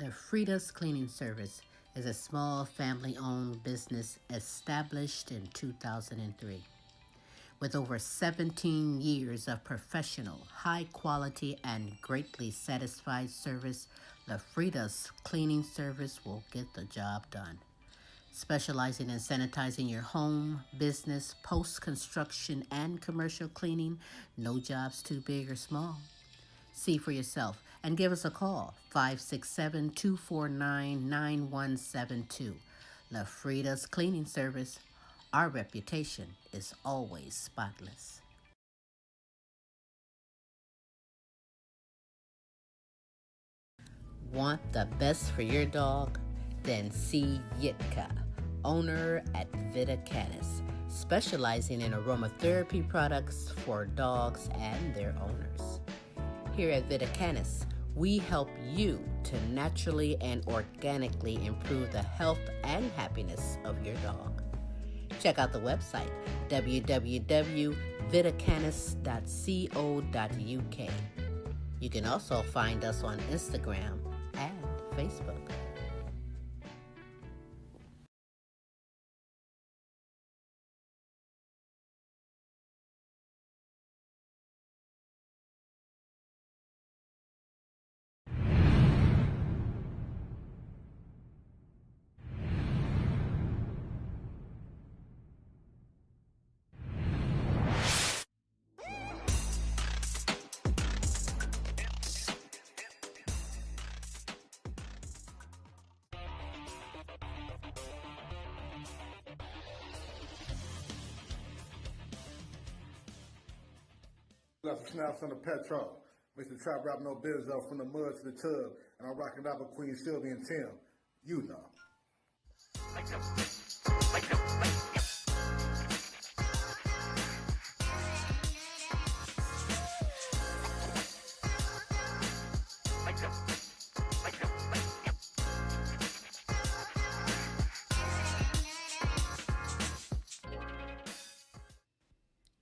The Frida's Cleaning Service is a small family-owned business established in 2003. With over 17 years of professional, high-quality, and greatly satisfied service, the Frida's Cleaning Service will get the job done. Specializing in sanitizing your home, business, post-construction, and commercial cleaning, no job's too big or small. See for yourself and give us a call, 567-249-9172. La Frida's Cleaning Service. Our reputation is always spotless. Want the best for your dog? Then see Yitka, owner at Vita Canis, specializing in aromatherapy products for dogs and their owners. Here at Vita Canis, we help you to naturally and organically improve the health and happiness of your dog. Check out the website, www.vitacanis.co.uk. You can also find us on Instagram and Facebook. Left some snaps on the petrol. Mr. Trap rap no business up from the mud to the tub. And I'm rocking out with Queen Silvy and Tim. You know.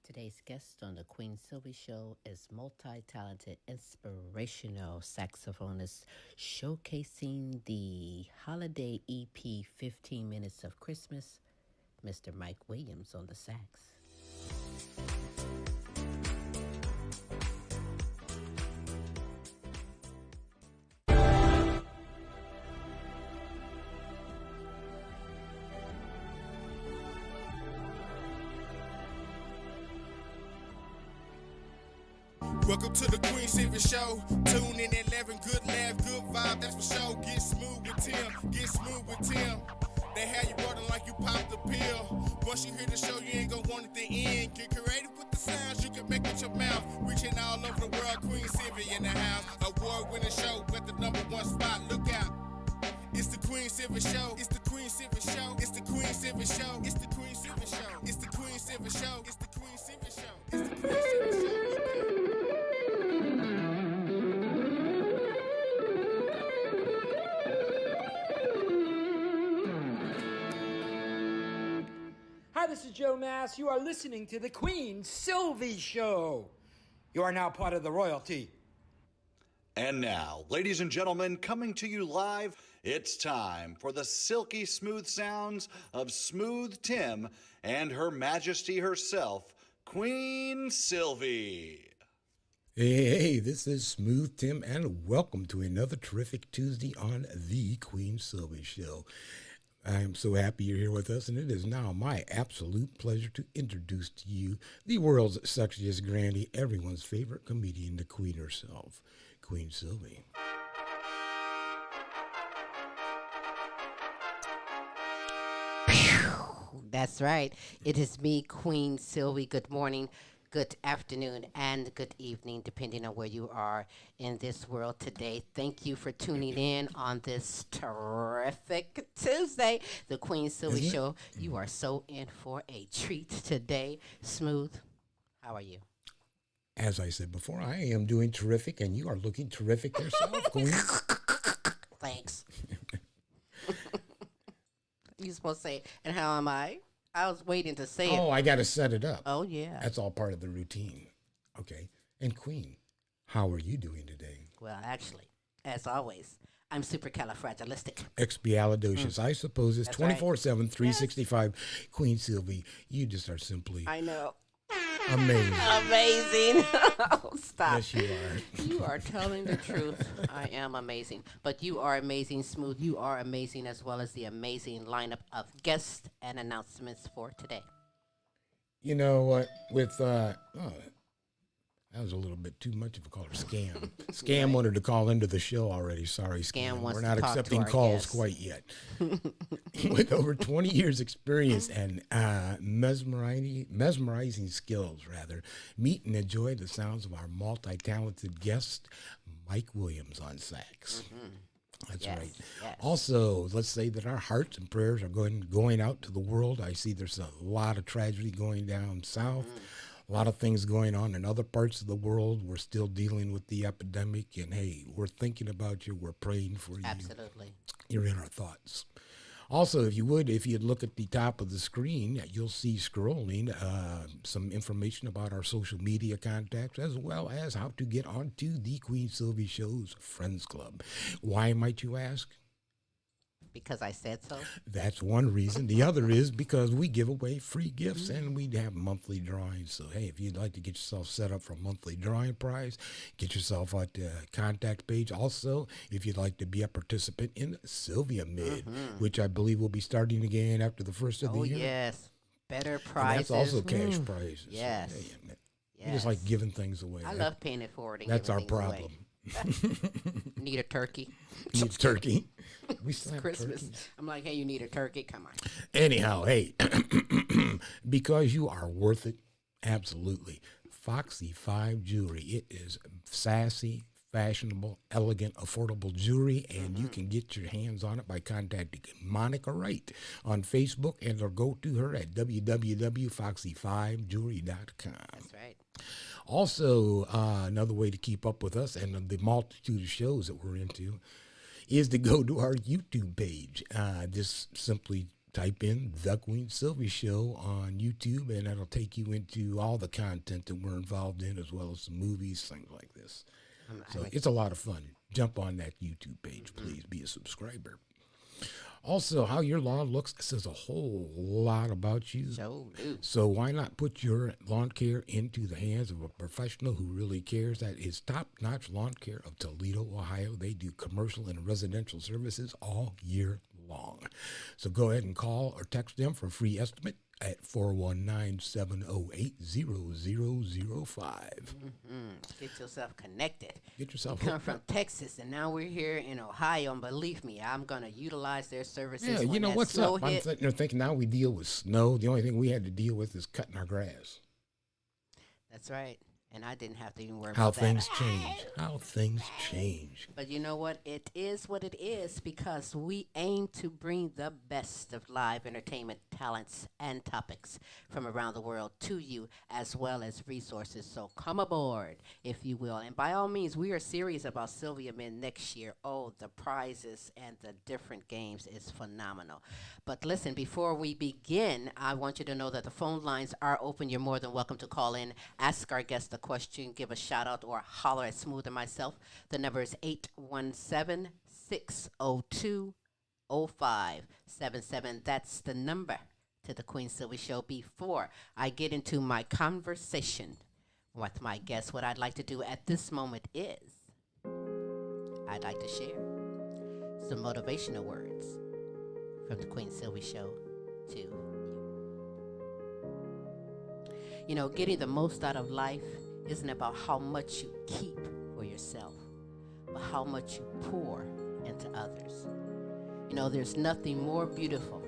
Today's guest on the Queen Silvy Show is multi-talented inspirational saxophonist showcasing the holiday EP 15 Minutes of Christmas, Mr. Mike Williams on the sax. Welcome to the Queen Silvy Show. Tune in at 11, good laugh, good vibe, that's for sure. Get smooth with Tim, get smooth with Tim. They have you rolling like you popped the pill. Once you hear the show, you ain't gonna want it to end. Get creative with the sounds you can make with your mouth. Reaching all over the world, Queen Silvy in the house. Award-winning show, got the #1 spot, look out. It's the Queen Silvy Show. It's the Queen Silvy Show. It's the Queen Silvy Show. It's the Queen Silvy Show. It's the Queen Silvy Show. It's the Queen Silvy Show. It's the Queen Silvy Show. Hi, this is Joe Mass. You are listening to the Queen Silvy Show. You are now part of the royalty. And now, ladies and gentlemen, coming to you live, it's time for the silky smooth sounds of Smooth Tim and Her Majesty herself, Queen Silvy. Hey, this is Smooth Tim, and welcome to another terrific Tuesday on the Queen Silvy Show. I am so happy you're here with us, and it is now my absolute pleasure to introduce to you the world's sexiest grandy, everyone's favorite comedian, the Queen herself, Queen Silvy. That's right. It is me, Queen Silvy. Good morning, good afternoon, and good evening, depending on where you are in this world today. Thank you for tuning in on this terrific Tuesday, the Queen Silvy Show. You are so in for a treat today. Smooth, how are you? As I said before, I am doing terrific, and you are looking terrific yourself, Queen. Thanks. You supposed to say, and how am I? I was waiting to say it. Oh, I got to set it up. Oh, yeah. That's all part of the routine. Okay. And Queen, how are you doing today? Well, actually, as always, I'm supercalifragilistic. Expialidocious. I suppose it's That's right. 24/7, 365. Queen Silvy, you just are simply I know. amazing. Amazing. Oh, stop. Yes, you are. You are telling the truth. I am amazing. But you are amazing, Smooth. You are amazing, as well as the amazing lineup of guests and announcements for today. You know what? With that was a little bit too much of a caller. Scam. Scam wanted to call into the show already. Sorry, Scam. Wants We're to not talk to accepting our calls guests. quite yet. With over 20 years experience and mesmerizing skills, rather, meet and enjoy the sounds of our multi-talented guest, Mike Williams on sax. That's Yes, right. yes. Also, let's say that our hearts and prayers are going out to the world. I see there's a lot of tragedy going down south. A lot of things going on in other parts of the world. We're still dealing with the epidemic, and hey, we're thinking about you. We're praying for you. Absolutely. You're in our thoughts. Also, if you'd look at the top of the screen, you'll see scrolling some information about our social media contacts, as well as how to get onto the Queen Silvy Show's Friends Club. Why, might you ask? Because I said so. That's one reason. The other is because we give away free gifts and we have monthly drawings. So, hey, if you'd like to get yourself set up for a monthly drawing prize, get yourself at the contact page. Also, if you'd like to be a participant in Sylvia Mid, which I believe will be starting again after the first of the Oh, year. yes. Better And prizes. that's also cash prizes. Yes. So, hey, we just like giving things away. I love paying it forward and That's our giving things problem. away. Need a turkey. Need turkey. We still have Christmas. turkeys. I'm like, hey, you need a turkey? Come on. Anyhow, hey, because you are worth it, absolutely. Foxy 5 Jewelry. It is sassy, fashionable, elegant, affordable jewelry, and you can get your hands on it by contacting Monica Wright on Facebook, and or go to her at www.foxy5jewelry.com. That's right. Also, another way to keep up with us and the multitude of shows that we're into is to go to our YouTube page. Just simply type in The Queen Silvy Show on YouTube, and that'll take you into all the content that we're involved in, as well as some movies, things like this. So it's a lot of fun. Jump on that YouTube page, please. Be a subscriber. Also, how your lawn looks says a whole lot about you. So why not put your lawn care into the hands of a professional who really cares? That is Top Notch Lawn Care of Toledo, Ohio. They do commercial and residential services all year long. So go ahead and call or text them for a free estimate at 419-708-0005. Get yourself connected. Get yourself We come hooked from up. Texas, and now we're here in Ohio, and believe me, I'm going to utilize their services. Yeah, when you know that what's snow up? I'm hit. sitting there thinking now we deal with snow. The only thing we had to deal with is cutting our grass. That's right. And I didn't have to even worry How about things that. change. How things change. But you know what? It is what it is, because we aim to bring the best of live entertainment talents and topics from around the world to you, as well as resources. So come aboard, if you will. And by all means, we are serious about Sylvia Men next year. Oh, the prizes and the different games is phenomenal. But listen, before we begin, I want you to know that the phone lines are open. You're more than welcome to call in, ask our guest a question, give a shout out, or holler at Smooth and myself. The number is 817-602-0577. That's the number to the Queen Silvy Show. Before I get into my conversation with my guest, what I'd like to do at this moment is I'd like to share some motivational words from the Queen Silvy Show to you. You know, getting the most out of life isn't about how much you keep for yourself, but how much you pour into others. You know, there's nothing more beautiful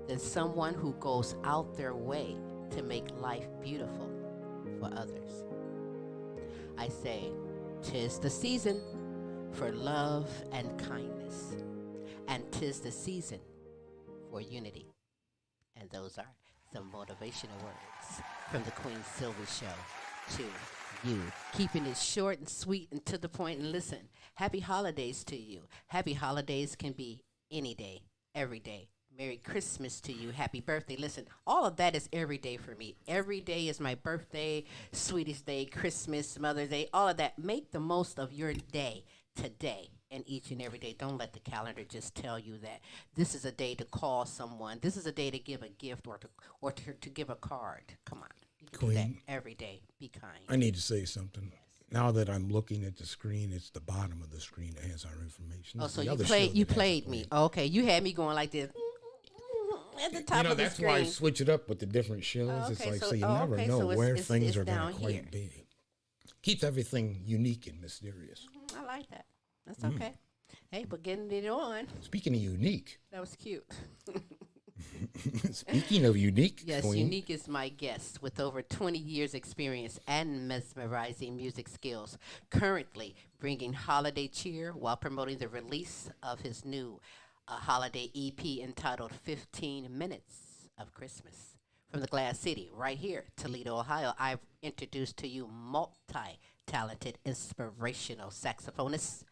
than someone who goes out their way to make life beautiful for others. I say, 'tis the season for love and kindness, and 'tis the season for unity. And those are some motivational words from the Queen Silvy Show to you. Keeping it short and sweet and to the point. And listen, happy holidays to you. Happy holidays can be any day, every day. Merry Christmas to you. Happy birthday. Listen, all of that is every day for me. Every day is my birthday, sweetest day, Christmas, Mother's Day, all of that. Make the most of your day today. and each and every day. Don't let the calendar just tell you that this is a day to call someone. This is a day to give a gift or to give a card. Come on. You can do that Queen, every day. Be kind. I need to say something. Now that I'm looking at the screen, it's the bottom of the screen that has our information. Oh, It's so the you other played show you that has played it me. playing. Okay, you had me going like this at the top of the That's screen. why I switch it up with the different shows. Oh, It's okay, like, so- so you oh, never okay, know so where it's things it's are going down to quite here. be. Keeps everything unique and mysterious. I like that. That's okay. Hey, but getting it on, Speaking of unique, that was cute. speaking of unique, Yes, Queen, Unique is my guest with over 20 years experience and mesmerizing music skills. Currently bringing holiday cheer while promoting the release of his new holiday EP entitled 15 Minutes of Christmas. From the Glass City, right here, Toledo, Ohio, I've introduced to you multi-talented inspirational saxophonist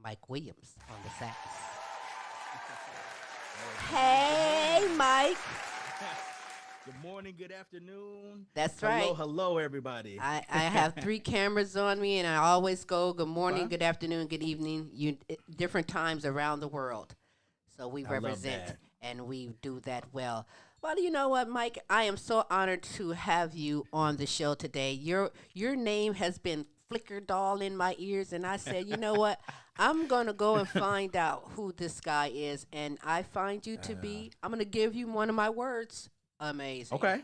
Mike Williams on the sax. Hey, Mike. Good morning, good afternoon. That's right. Hello, everybody. I have 3 cameras on me, and I always go good morning, Huh? good afternoon, good evening, different times around the world. So we I love represent that. and we do that well. Well, you know what, Mike? I am so honored to have you on the show today. Your name has been flickered all in my ears, and I said, you know what? I'm gonna go and find out who this guy is, and I find you to be. I'm gonna give you one of my words. Amazing. Okay.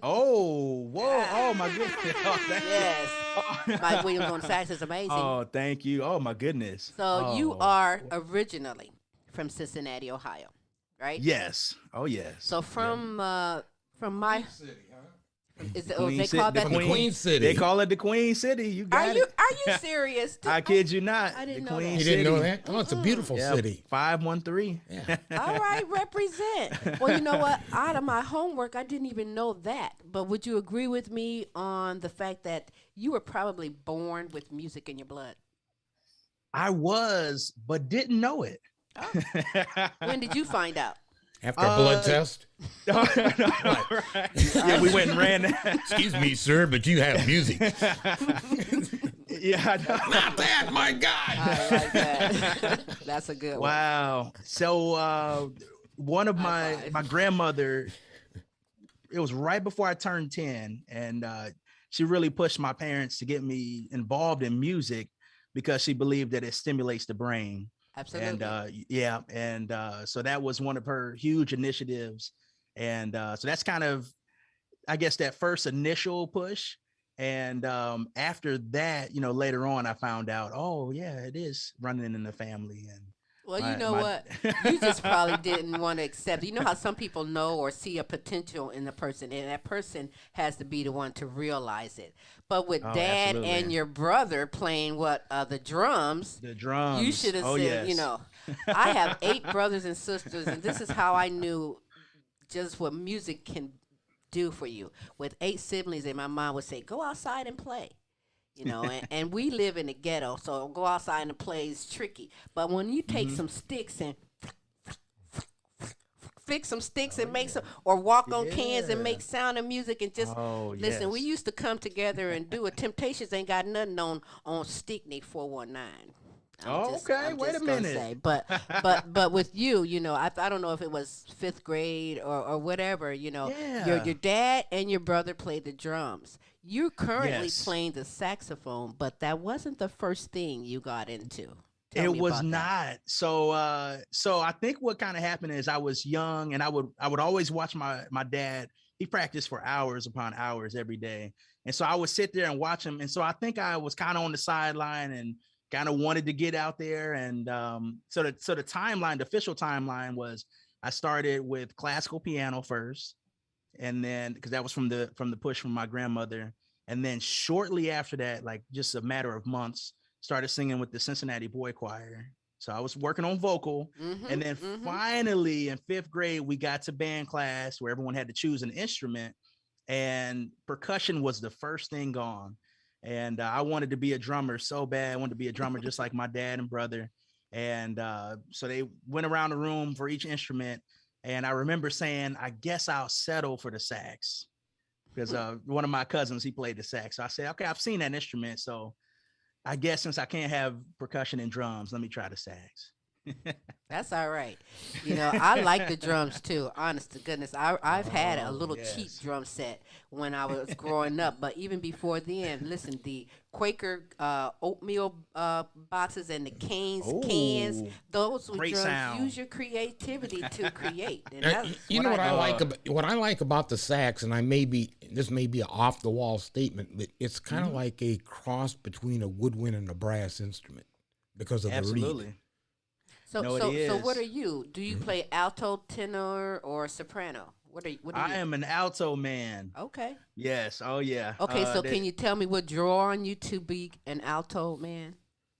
Oh, whoa. Oh, my goodness. Oh, thank you. Yes. Mike Williams on sax is amazing. Oh, thank you. Oh, my goodness. So you Oh, are originally from Cincinnati, Ohio, right? Yes. Oh, yes. So from my is it, oh, Queen they City- call the that From the Queen City. They call it the Queen City. You got Are it. you serious? I kid you not. I didn't the know Queen that. you didn't know City. that? Oh, it's a beautiful Yeah, city. 513. Yeah. All right, represent. Well, you know what? Out of my homework, I didn't even know that. But would you agree with me on the fact that you were probably born with music in your blood? I was, but didn't know it. When did you find out? After a blood Uh, test. Right. Yeah, we went and ran that. Excuse me, sir, but you have music. Yeah, I know. Not that, my God. I like that. That's a good one. Wow. So one of High my five. my grandmother, it was right before I turned 10, and she really pushed my parents to get me involved in music because she believed that it stimulates the brain. Absolutely. And so that was one of her huge initiatives. And so that's kind of, I guess, that first initial push. And after that, later on, I found out, oh, yeah, it is running in the family. And Well, my- you know my- what? You just probably didn't want to accept. You know how some people know or see a potential in the person, and that person has to be the one to realize it. But with Oh, Dad absolutely. and your brother playing the drums, The drums. you should have Oh, said, yes. I have 8 brothers and sisters, and this is how I knew just what music can do for you. With 8 siblings, and my mom would say, go outside and play. And we live in the ghetto, so go outside and play is tricky. But when you take some sticks and fix some sticks and make some, or walk on cans and Yeah. make sound and music and just Oh, listen. We yes. used to come together and do it. Temptations ain't got nothing on Stickney 419. Oh, okay. Wait a gonna minute. say. But with you, I don't know if it was 5th grade or whatever. Yeah. Your dad and your brother played the drums. You're currently Yes. playing the saxophone, but that wasn't the first thing you got into. Tell It me was about that. not. So I think what kind of happened is I was young, and I would always watch my dad. He practiced for hours upon hours every day. And so I would sit there and watch him. And so I think I was kind of on the sideline and kind of wanted to get out there. And so the timeline, the official timeline was I started with classical piano first, and then because that was from the push from my grandmother. And then shortly after that, like just a matter of months, started singing with the Cincinnati Boy Choir. So I was working on vocal. And then finally in 5th grade, we got to band class where everyone had to choose an instrument, and percussion was the first thing gone. And I wanted to be a drummer so bad. I wanted to be a drummer just like my dad and brother. And so they went around the room for each instrument. And I remember saying, I guess I'll settle for the sax, because one of my cousins, he played the sax. So I said, okay, I've seen that instrument. So I guess since I can't have percussion and drums, let me try the sax. That's all right. You know, I like the drums too. Honest to goodness, I've had a little cheap Yes. drum set when I was growing up, but even before then, listen, the Quaker oatmeal boxes and the cans, Oh, those were great drums. sound. Use your creativity to create, and that's You know what I like love. about the sax, and this may be an off the wall statement, but it's kind of like a cross between a woodwind and a brass instrument because of the reed. Absolutely. so. No, it So, what is. are you? Do you play alto, tenor, or soprano? What are you? What are I you? am an alto man. Okay. Yes. Oh yeah. Okay, so can you tell me what drew on you to be an alto man?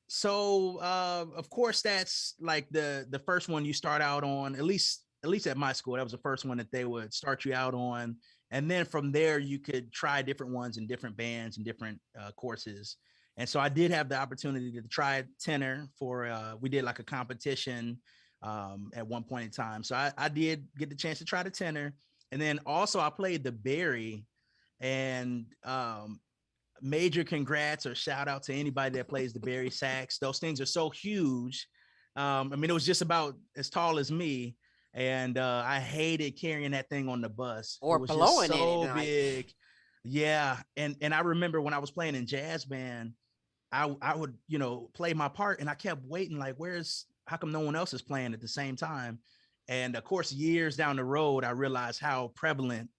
So of course that's like the first one you start out on, at least at my school, that was the first one that they would start you out on. And then from there you could try different ones in different bands and different courses. And so I did have the opportunity to try tenor for we did like a competition at one point in time. So I did get the chance to try the tenor. And then also I played the Barry, and major congrats or shout out to anybody that plays the Barry sax. Those things are so huge. I mean, it was just about as tall as me, and I hated carrying that thing on the bus. Or It was just blowing in it, so like- big. Yeah, and I remember when I was playing in jazz band, I would play my part, and I kept waiting like, how come no one else is playing at the same time? And of course, years down the road, I realized how prevalent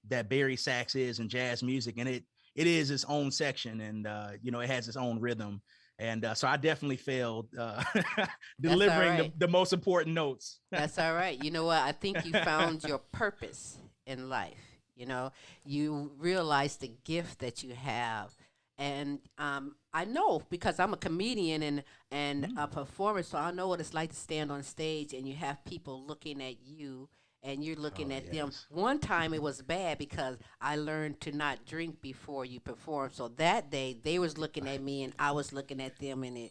that Barry sax is in jazz music, and it is its own section, and it has its own rhythm. And so I definitely failed delivering right. the most important notes. That's all right. You know what? I think you found your purpose in life. You know, you realize the gift that you have. And I know because I'm a comedian and a performer, so I know what it's like to stand on stage and you have people looking at you and you're looking at them. One time it was bad because I learned to not drink before you perform. So that day they was looking at me and I was looking at them, and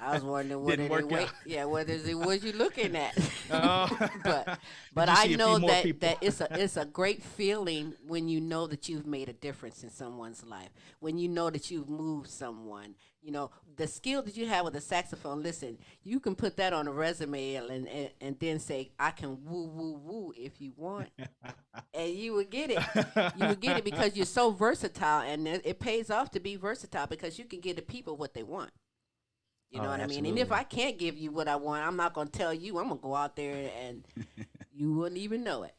I was wondering what Didn't are they work out. what you looking at? Oh. but Did you I see a know few more that people? it's a great feeling when you know that you've made a difference in someone's life. When you know that you've moved someone. You know, the skill that you have with the saxophone, listen, you can put that on a resume and then say, I can woo, woo, woo if you want. And you would get it. You would get it because you're so versatile, and it pays off to be versatile because you can give the people what they want. You know what I mean? And if absolutely. I can't give you what I want, I'm not going to tell you. I'm going to go out there and you wouldn't even know it.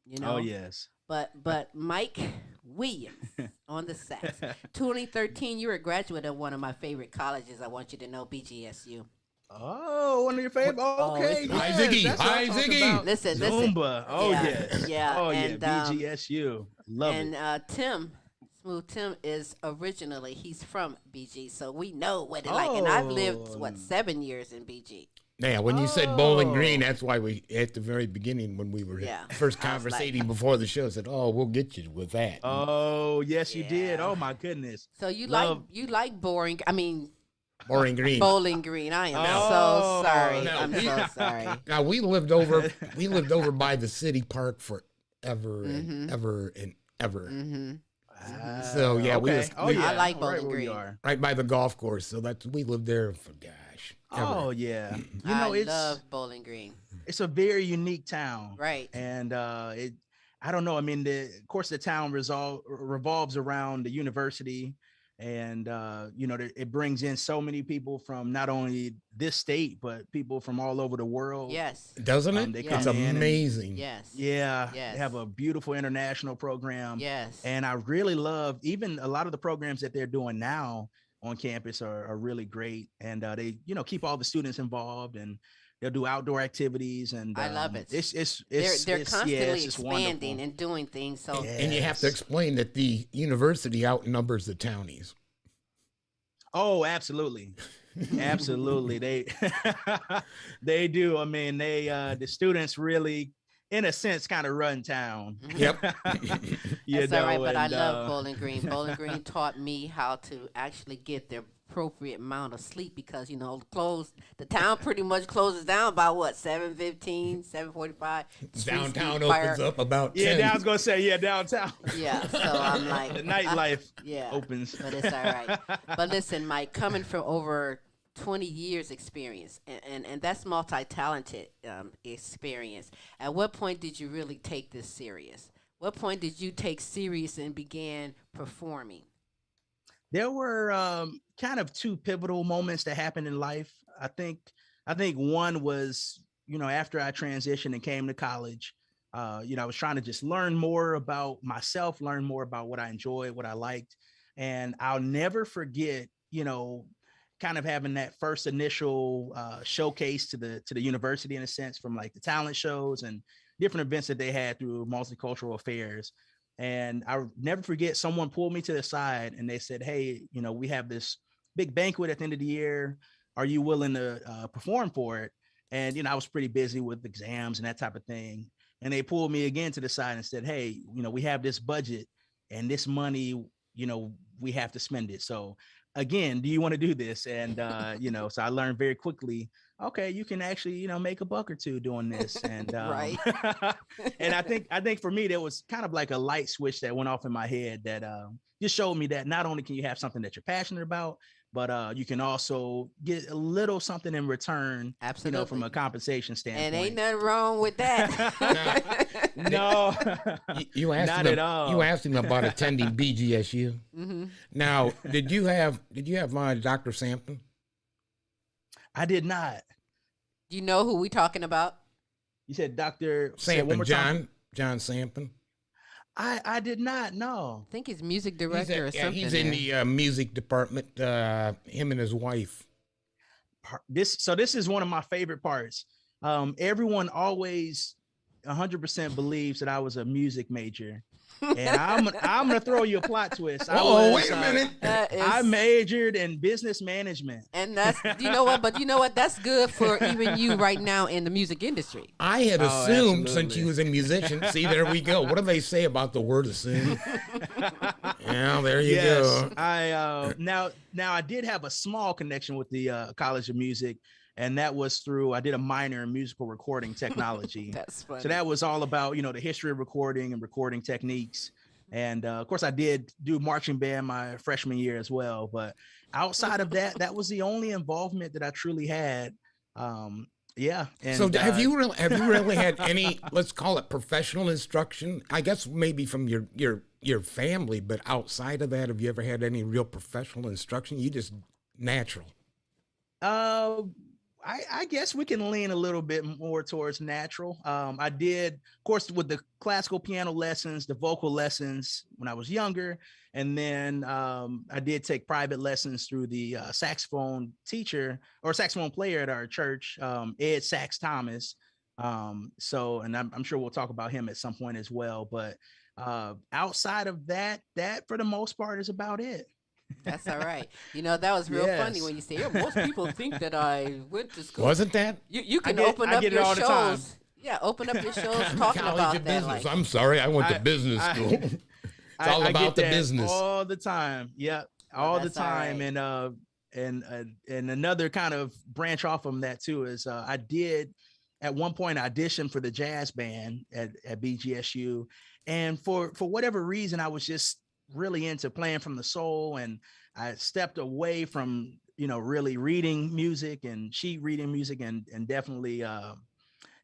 You know? Oh yes. But Mike Williams on the sax. 2013, you were a graduate of one of my favorite colleges. I want you to know, BGSU. Oh, one of your favorite. Oh, okay. it's- Hi, yes, Ziggy. that's what I'm Hi, talking Ziggy. about. Listen. Zumba. Oh Yeah, yes. yeah, Oh and, yeah. BGSU. Love And it. Tim, Smooth Tim, he's from BG, so we know what it's like. And I've lived, Oh. 7 years in BG. Yeah, when you said Bowling Green, Oh. that's why we at the very beginning when we were Yeah. first I was like- conversating before the show said, "Oh, we'll get you with that." Oh yes, you did. Yeah. Oh my goodness. So you Love- like Bowling Green. Bowling Green. I am Oh, so sorry. no. I'm so sorry. Now we lived over by the city park forever and ever and ever. So, yeah, we okay. was- Oh we- yeah. I like Right Bowling where Green. you are. Right by the golf course. So we lived there for ever. Oh yeah. You know, I love Bowling Green. it's a very unique town. Right. And I don't know. I mean, of course, the town revolves around the university, and it brings in so many people from not only this state but people from all over the world. Yes. Doesn't it? They It's come in and- amazing. Yes. Yeah, Yes. they have a beautiful international program. Yes. And I really love even a lot of the programs that they're doing now on campus are really great. And they, keep all the students involved, and they'll do outdoor activities. And I love it. They're They're constantly expanding and doing things. So And you have to explain that the university outnumbers the townies. Oh, absolutely. Absolutely. They they do. I mean, the students really in a sense, kind of run town. Yep. That's all right, but I love Bowling Green. Bowling Green taught me how to actually get the appropriate amount of sleep because, the town pretty much closes down by what, 7:15, 7:45. Downtown opens up about 10. Yeah, I was going to say, downtown. Yeah, so I'm like. The nightlife opens. But it's all right. But listen, Mike, coming from over 20 years experience, and that's multi-talented experience. At what point did you really take this serious? What point did you take serious and began performing? There were kind of two pivotal moments that happened in life. I think one was, after I transitioned and came to college, I was trying to just learn more about myself, learn more about what I enjoyed, what I liked. And I'll never forget, kind of having that first initial showcase to the university, in a sense, from like the talent shows and different events that they had through multicultural affairs. And I'll never forget, someone pulled me to the side and they said, hey, we have this big banquet at the end of the year. Are you willing to perform for it? And, I was pretty busy with exams and that type of thing. And they pulled me again to the side and said, hey, we have this budget and this money, we have to spend it. So again, do you want to do this? And, so I learned very quickly, okay, you can actually, make a buck or two doing this. And, right. And I think for me, there was kind of like a light switch that went off in my head that just showed me that not only can you have something that you're passionate about, but you can also get a little something in return. Absolutely. From a compensation standpoint. And ain't nothing wrong with that. No, you asked not him, at all. You asked him about attending BGSU. Mm-hmm. Now, did you have Dr. Sampson? I did not. Do you know who we talking about? You said Dr. Sampson, John Sampson. I did not know. I think he's music director or something. He's in the music department, him and his wife. This is one of my favorite parts. Everyone always 100% believes that I was a music major. And I'm gonna throw you a plot twist. Wait a minute. I majored in business management. And that's, you know what? But you know what? That's good for even you right now in the music industry. I had assumed, absolutely. since you was a musician. See, there we go. What do they say about the word assume? Yeah, there you go. I now I did have a small connection with the College of Music. And that was I did a minor in musical recording technology. That's funny. So that was all about, the history of recording and recording techniques. And of course, I did do marching band my freshman year as well. But outside of that, that was the only involvement that I truly had. Yeah. And, so have you really had any, let's call it professional instruction? I guess maybe from your family, but outside of that, have you ever had any real professional instruction? You just natural? I guess we can lean a little bit more towards natural. I did, of course, with the classical piano lessons, the vocal lessons when I was younger. And then I did take private lessons through the saxophone teacher or saxophone player at our church, Ed Sax Thomas. And I'm sure we'll talk about him at some point as well. But outside of that for the most part is about it. That's all right. That was real funny when you say, most people think that I went to school. Wasn't that? You can open up your shows. Yeah, open up your shows talking about that. Business. I'm sorry, I went to business school. It's all about the business. All the time. Yeah, all the time. Right. And another kind of branch off from that too is I did at one point audition for the jazz band at BGSU. And for whatever reason, I was just really into playing from the soul, and I stepped away from really reading music and sheet reading music, and definitely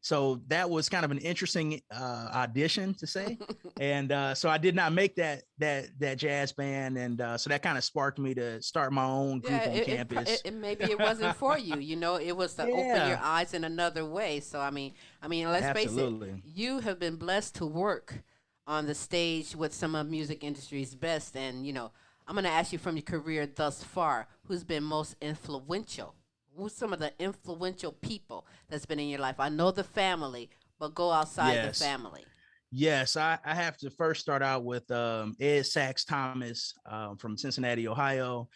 so that was kind of an interesting audition to say. And so I did not make that jazz band, and so that kind of sparked me to start my own group on campus. Maybe it wasn't for you, it was to open your eyes in another way. So I mean let's face it, you have been blessed to work on the stage with some of music industry's best. And, I'm going to ask you from your career thus far, who's been most influential? Who's some of the influential people that's been in your life? I know the family, but go outside the family. Yes, I have to first start out with Ed Sax Thomas from Cincinnati, Ohio.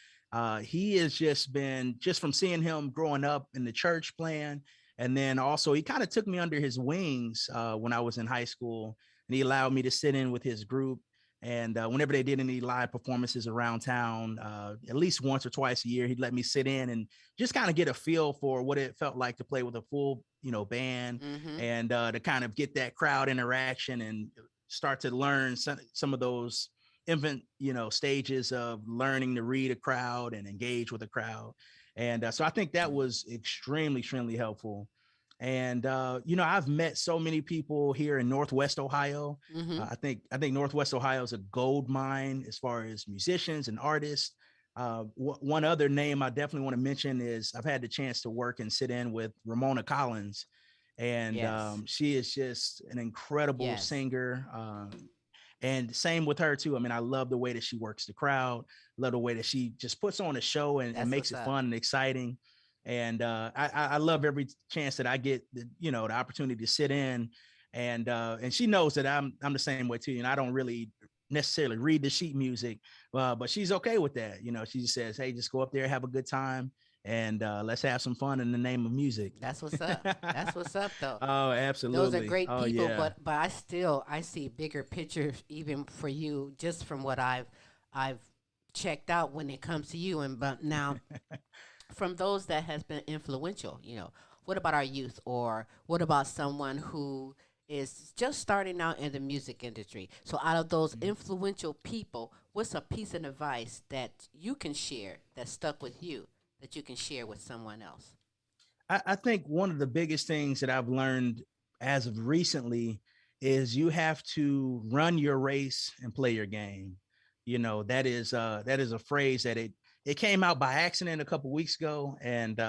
He has just from seeing him growing up in the church playing, And then also he kind of took me under his wings when I was in high school, and he allowed me to sit in with his group. And whenever they did any live performances around town, at least once or twice a year, he'd let me sit in and just kind of get a feel for what it felt like to play with a full, band, and to kind of get that crowd interaction and start to learn some of those infant, stages of learning to read a crowd and engage with a crowd. And so I think that was extremely, extremely helpful. And, I've met so many people here in Northwest Ohio. I think Northwest Ohio is a gold mine as far as musicians and artists. One other name I definitely want to mention is I've had the chance to work and sit in with Ramona Collins. And she is just an incredible singer. And same with her too. I mean, I love the way that she works the crowd, love the way that she just puts on a show and makes it fun and exciting. And I love every chance that I get, the opportunity to sit in, and she knows that I'm the same way too. And I don't really necessarily read the sheet music, but she's okay with that. She just says, "Hey, just go up there, have a good time, and let's have some fun in the name of music." That's what's up. That's what's up, though. Oh, absolutely. Those are great people, yeah. but I see bigger pictures even for you just from what I've checked out when it comes to you. But now. From those that has been influential, what about our youth, or what about someone who is just starting out in the music industry? So out of those influential people, what's a piece of advice that you can share that stuck with you that you can share with someone else? I think one of the biggest things that I've learned as of recently is you have to run your race and play your game. That is a phrase that it came out by accident a couple of weeks ago, and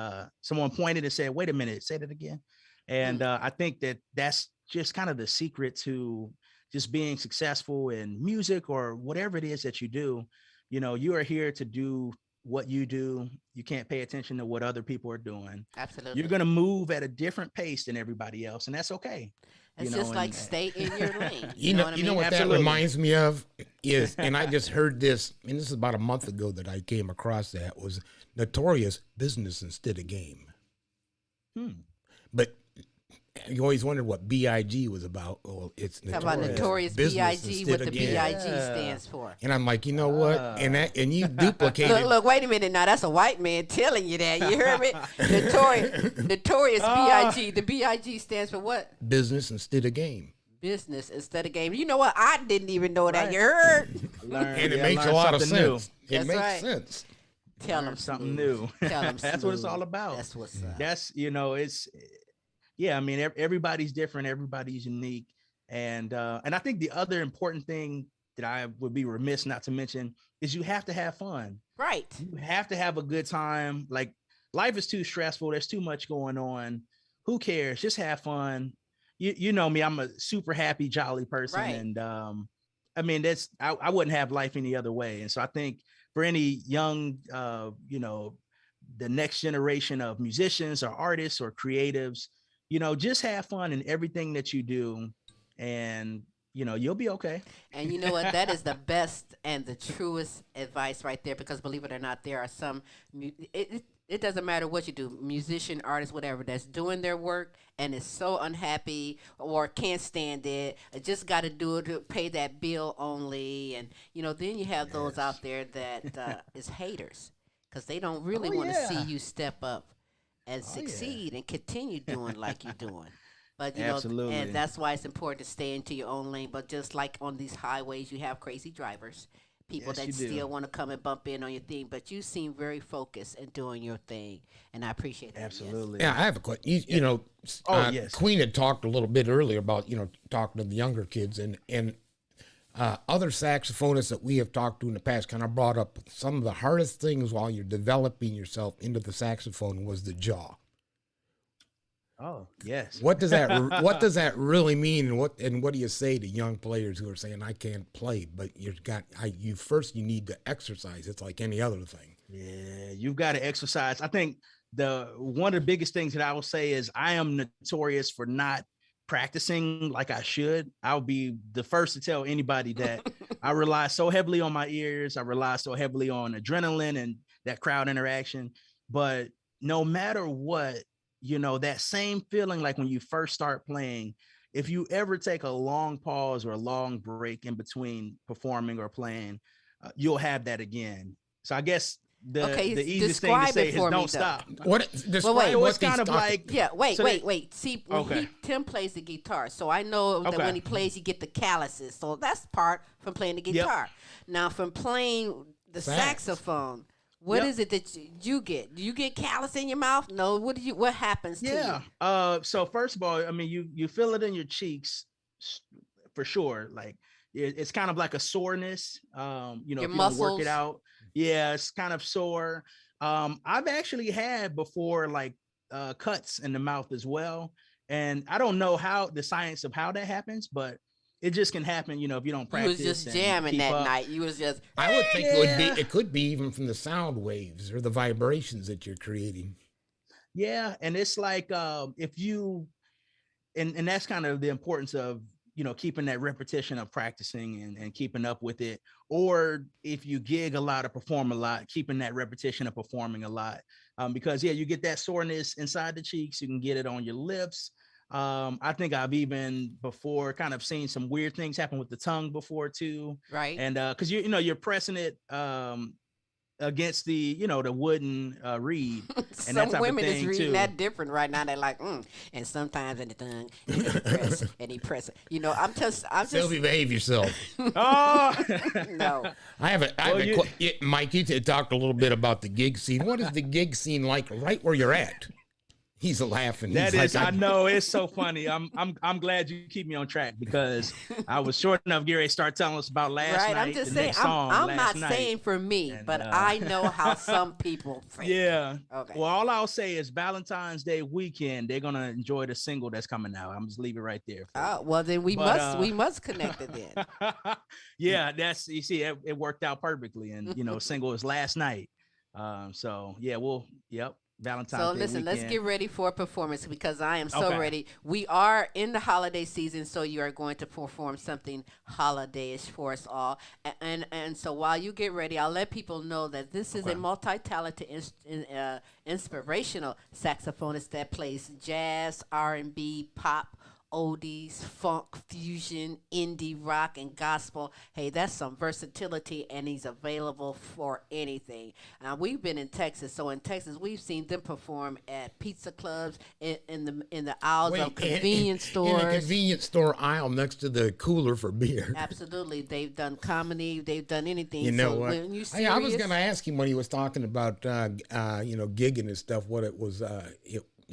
someone pointed and said, "Wait a minute, say that again." And I think that's just kind of the secret to just being successful in music or whatever it is that you do. You are here to do what you do. You can't pay attention to what other people are doing. Absolutely. You're going to move at a different pace than everybody else, and that's okay. It's just like stay in your lane. You know what Absolutely. that reminds me of is, and I just heard this, and this is about a month ago that I came across that, was Notorious Business Instead of Game. But you always wondered what BIG was about. Well, it's How about Notorious BIG, what the BIG stands for. And I'm like, you know what? And you duplicated. Look, wait a minute now. That's a white man telling you that. You heard me? Notorious BIG. The BIG stands for what? Business instead of game. Business instead of game. You know what? I didn't even know that. You heard? And it makes a lot of sense. It makes sense. Tell them something new. Tell them That's what it's all about. That's what's up. That's, it's, yeah, I mean, everybody's different. Everybody's unique. And I think the other important thing that I would be remiss not to mention is you have to have fun. Right. You have to have a good time. Like, life is too stressful. There's too much going on. Who cares? Just have fun. You know me, I'm a super happy, jolly person. Right. And I mean, I wouldn't have life any other way. And so I think for any young, the next generation of musicians or artists or creatives, just have fun in everything that you do, and you'll be okay. And you know what? That is the best and the truest advice right there, because believe it or not, there are some, it doesn't matter what you do, musician, artist, whatever, that's doing their work and is so unhappy or can't stand it, just got to do it to pay that bill only. And, then you have those out there that is haters, because they don't really want to see you step up and succeed and continue doing like you're doing. But, Absolutely. And that's why it's important to stay into your own lane. But just like on these highways, you have crazy drivers, people that still want to come and bump in on your thing. But you seem very focused in doing your thing, and I appreciate that. Absolutely. Yes. Yeah, I have a question. Yes. Queen had talked a little bit earlier about, talking to the younger kids, and other saxophonists that we have talked to in the past kind of brought up some of the hardest things while you're developing yourself into the saxophone was the jaw. Oh, yes. What does that really mean, and what do you say to young players who are saying, I can't play, but you need to exercise? It's like any other thing. Yeah, you've got to exercise. I think one of the biggest things that I will say is I am notorious for not practicing like I should. I'll be the first to tell anybody that I rely so heavily on my ears. I rely so heavily on adrenaline and that crowd interaction. But no matter what, you know, that same feeling like when you first start playing, if you ever take a long pause or a long break in between performing or playing, you'll have that again. So I guess the easiest thing to say is don't stop. Describe So it's kind of like, yeah, wait. See, when Okay. Tim plays the guitar, so I know that Okay. when he plays, you get the calluses. So that's part from playing the guitar. Now, from playing the saxophone, what is it that you get? Do you get callus in your mouth? No. What happens to you? So first of all, I mean, you feel it in your cheeks for sure. Like it's kind of like a soreness. You know, Your if you don't work muscles. it out, yeah, it's kind of sore. I've actually had before like cuts in the mouth as well, and I don't know how the science of how that happens, but it just can happen, you know, if you don't You practice. was just and jamming keep that up. night. You was just. I would think it could be even from the sound waves or the vibrations that you're creating. Yeah, and it's like if you and that's kind of the importance of, you know, keeping that repetition of practicing and keeping up with it. Or if you gig a lot or perform a lot, keeping that repetition of performing a lot. Because you get that soreness inside the cheeks, you can get it on your lips. I think I've even before kind of seen some weird things happen with the tongue before too. Right. And because you're pressing it against the, you know, the wooden reed. And Some that type women of is thing reading too. that different right now. They're like, and sometimes in the tongue, and he press, and he press it. You know, I'm just. Silvy, behave yourself. Oh No. Mike, you talked a little bit about the gig scene. What is the gig scene like right where you're at? He's laughing. That He's is, I know, it's so funny. I'm glad you keep me on track because I was short enough. Gary start telling us about last Right. night. I'm just the saying. next song I'm last not night. saying for me, And, but I know how some people think. Yeah. Okay. Well, all I'll say is Valentine's Day weekend, they're gonna enjoy the single that's coming out. I'm just leave it right there. Oh, well, then we must connect it then. Yeah, that's, you see, it worked out perfectly, and you know, single is last night. So yeah, Valentine's So Day listen, let's weekend. get ready for a performance because I am so Okay. ready. We are in the holiday season, so you are going to perform something holiday-ish for us all. And so while you get ready, I'll let people know that this is a multi-talented inspirational saxophonist that plays jazz, R&B, pop, oldies, funk, fusion, indie, rock, and gospel. Hey, that's some versatility, and he's available for anything. We've been in Texas, so in Texas, we've seen them perform at pizza clubs, in the aisles of convenience stores. In a convenience store aisle next to the cooler for beer. Absolutely. They've done comedy. They've done anything. You know so what? when you I was going to ask him when he was talking about, gigging and stuff, what it was,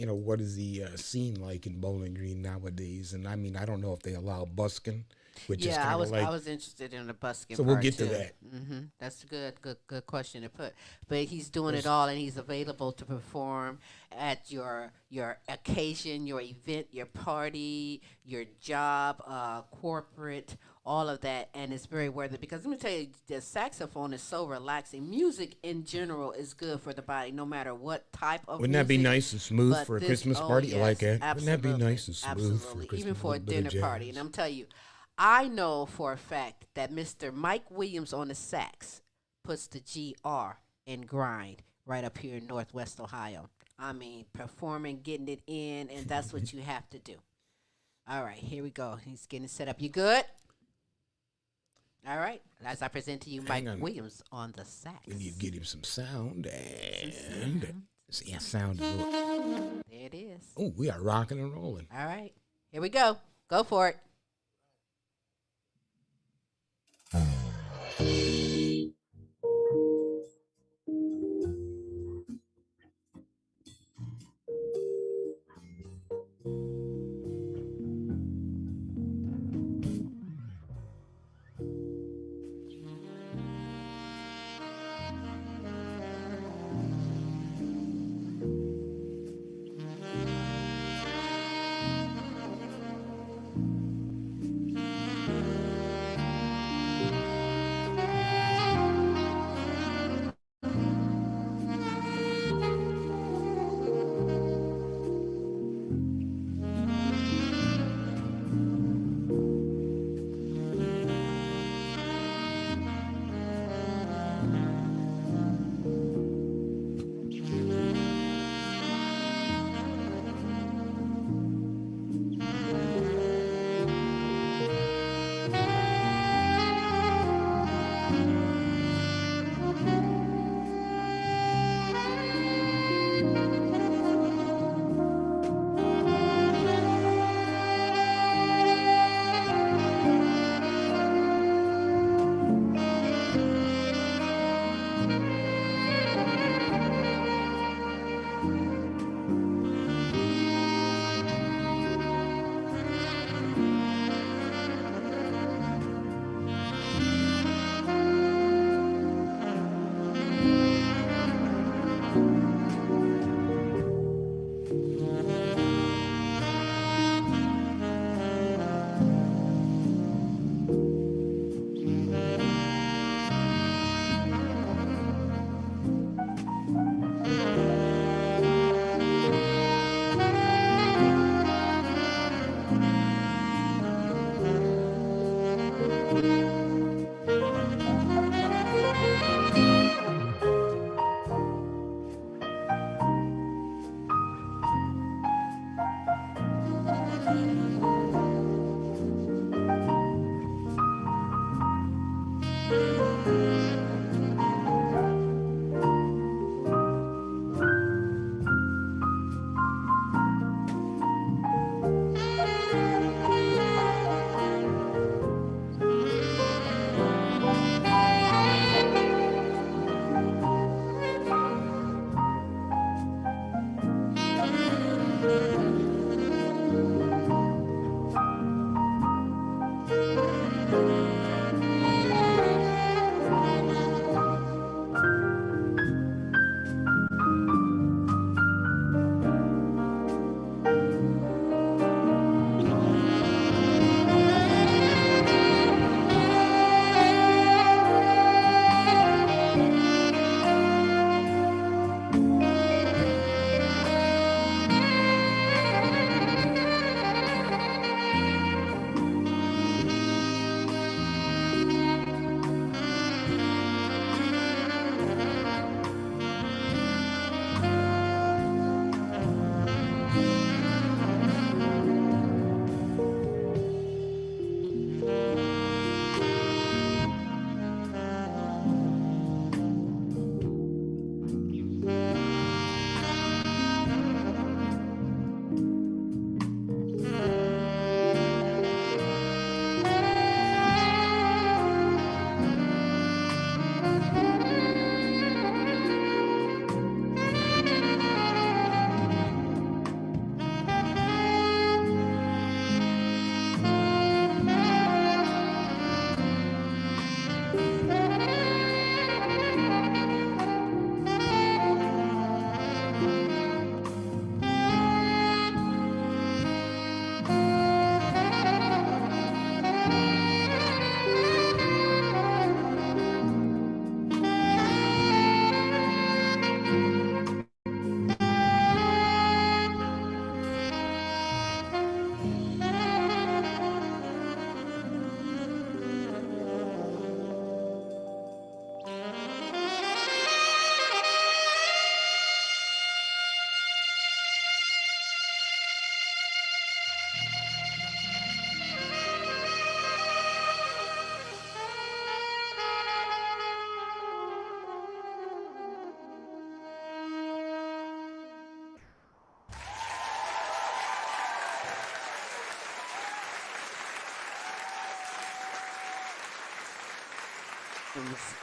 what is the scene like in Bowling Green nowadays? And I mean, I don't know if they allow busking, which is kind of like. I was interested in the busking. So we'll part get to too. that. Mm-hmm. That's good question to put. But he's doing it all, and he's available to perform at your occasion, your event, your party, your job, corporate, all of that, and it's very worth it because let me tell you, the saxophone is so relaxing. Music in general is good for the body, no matter what type of. Wouldn't that be music. nice and smooth But for a this- Christmas oh, party yes, like that? Absolutely, Wouldn't that be nice and smooth absolutely. for a Christmas Even for a little bit of dinner party? jazz? And I'm telling you, I know for a fact that Mr. Mike Williams on the sax puts the GR in grind right up here in Northwest Ohio. I mean, performing, getting it in, and that's what you have to do. All right, here we go. He's getting set up. You good? All right. As I present to you, Mike Williams on the sax. We need to get him some sound and sound. There it is. Oh, we are rocking and rolling. All right. Here we go. Go for it.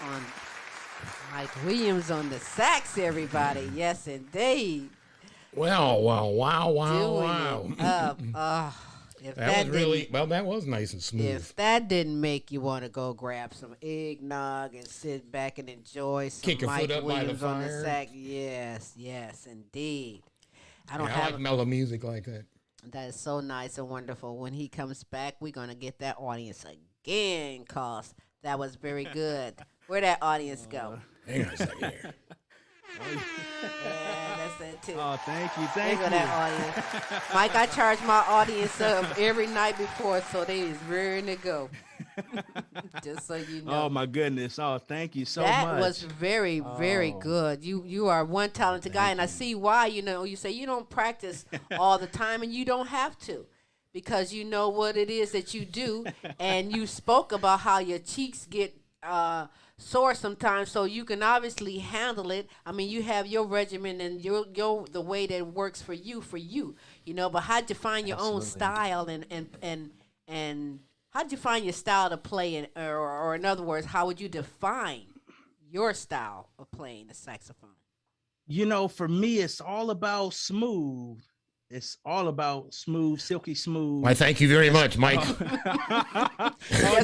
On Mike Williams on the sax, everybody. Yes, indeed. Wow, wow, wow, wow, Doing wow. it up. If That was really, well, that was nice and smooth. If that didn't make you want to go grab some eggnog and sit back and enjoy some Kick your Mike foot up by the Williams on the fire. sax, yes, indeed. I don't I have like mellow music like that. that is so nice and wonderful. When he comes back, we're gonna get that audience again, cause that was very good. Where'd that audience go? Hang on a second here. Yeah, that's it too. Oh, thank you, There thank go you. that audience. Mike, I charge my audience up every night before, so they is ready to go. Just so you know. Oh my goodness! Oh, thank you so much. That was very, very Oh. good. You are one talented guy, and I see why. You know, you say you don't practice all the time, and you don't have to, because you know what it is that you do, and you spoke about how your cheeks get sore sometimes, so you can obviously handle it. I mean, you have your regimen and your the way that works for you, you know. But how'd you find your own style and how'd you find your style to play, or in other words, how would you define your style of playing the saxophone? You know, for me, it's all about smooth. It's all about smooth, silky smooth. Why, thank you very much, Mike. Yes,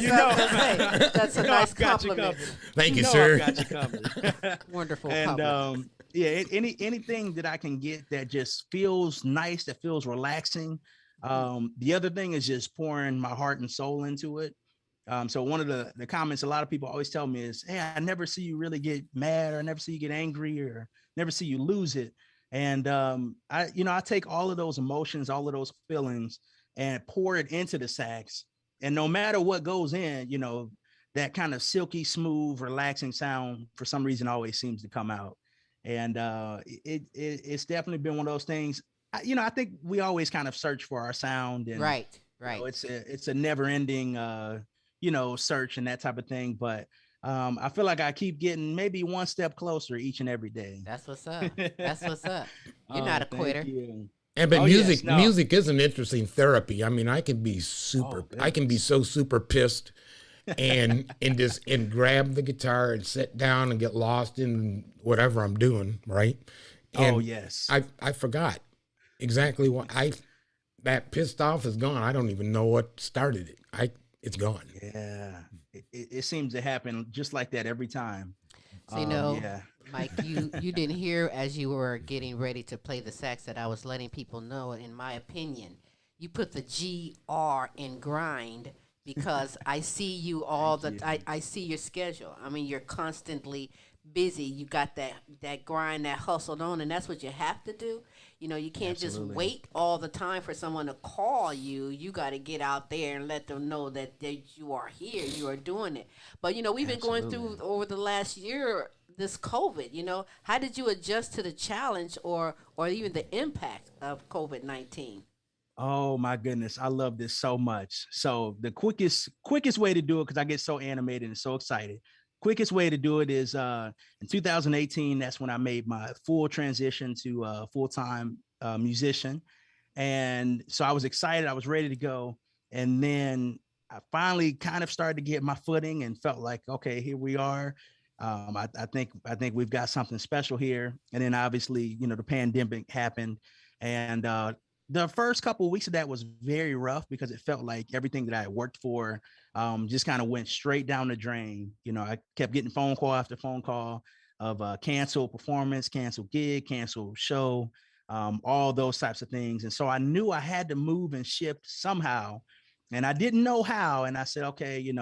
you I know. was gonna say, that's a You know nice I've got you compliment. covered. Thank you, know sir. I've got you covered. Wonderful And compliment. yeah, anything that I can get that just feels nice, that feels relaxing. The other thing is just pouring my heart and soul into it. So one of the comments a lot of people always tell me is, "Hey, I never see you really get mad, or I never see you get angry, or never see you lose it." And I take all of those emotions, all of those feelings, and pour it into the sax. and no matter what goes in, that kind of silky smooth relaxing sound for some reason always seems to come out. And it's definitely been one of those things. I think we always kind of search for our sound, and Right. it's a never ending search and that type of thing. But I feel like I keep getting maybe one step closer each and every day. That's what's up. That's what's up. You're not a quitter. And but yes, no. music is an interesting therapy. I mean, I can be so super pissed and grab the guitar and sit down and get lost in whatever I'm doing, right? And yes. I forgot exactly that pissed off is gone. I don't even know what started it. It's gone. Yeah. It seems to happen just like that every time. So, Mike, you didn't hear as you were getting ready to play the sax that I was letting people know, in my opinion, you put the GR in grind, because I see you I see your schedule. I mean, you're constantly busy. You got that grind, that hustle on, and that's what you have to do. You can't just wait all the time for someone to call you. You got to get out there and let them know that you are here, you are doing it. But, we've been going through over the last year this COVID. How did you adjust to the challenge or even the impact of COVID-19? Oh my goodness, I love this so much. So the quickest way to do it, because I get so animated and so excited, quickest way to do it is in 2018. That's when I made my full transition to a full-time musician. And so I was excited, I was ready to go. And then I finally kind of started to get my footing and felt like, okay, here we are. I think we've got something special here. And then obviously, the pandemic happened, and the first couple of weeks of that was very rough, because it felt like everything that I had worked for just kind of went straight down the drain. I kept getting phone call after phone call of canceled performance, canceled gig, canceled show, all those types of things. And so I knew I had to move and shift somehow, and I didn't know how. And I said, okay,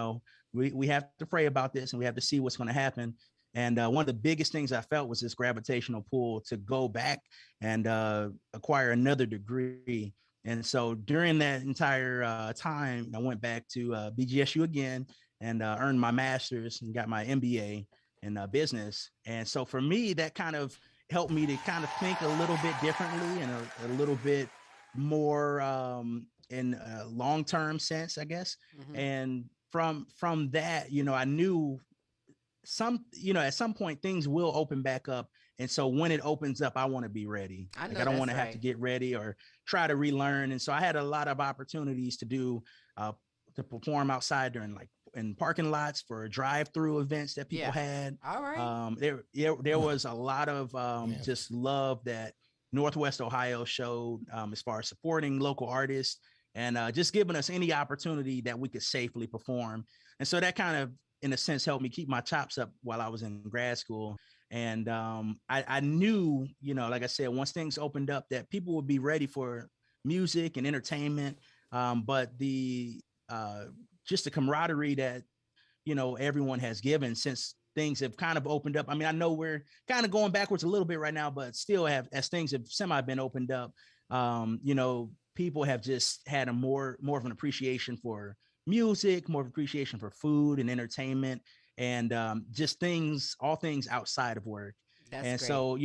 we have to pray about this, and we have to see what's going to happen. And one of the biggest things I felt was this gravitational pull to go back and acquire another degree. And so during that entire time, I went back to BGSU again and earned my master's and got my MBA in business. And so for me, that kind of helped me to kind of think a little bit differently and a little bit more in a long-term sense, I guess. Mm-hmm. And from that, I knew at some point things will open back up. And so when it opens up, I want to be ready. I don't want to have to get ready or try to relearn. And so I had a lot of opportunities to perform outside during in parking lots for drive-through events that people had. All right. There was a lot of just love that Northwest Ohio showed as far as supporting local artists and just giving us any opportunity that we could safely perform. And so that kind of, in a sense, helped me keep my chops up while I was in grad school. And I knew, like I said, once things opened up, that people would be ready for music and entertainment. But just the camaraderie that, everyone has given since things have kind of opened up. I mean, I know we're kind of going backwards a little bit right now, but still as things have semi been opened up, people have just had a more of an appreciation for music, more of appreciation for food and entertainment, and just all things outside of work. That's great. So,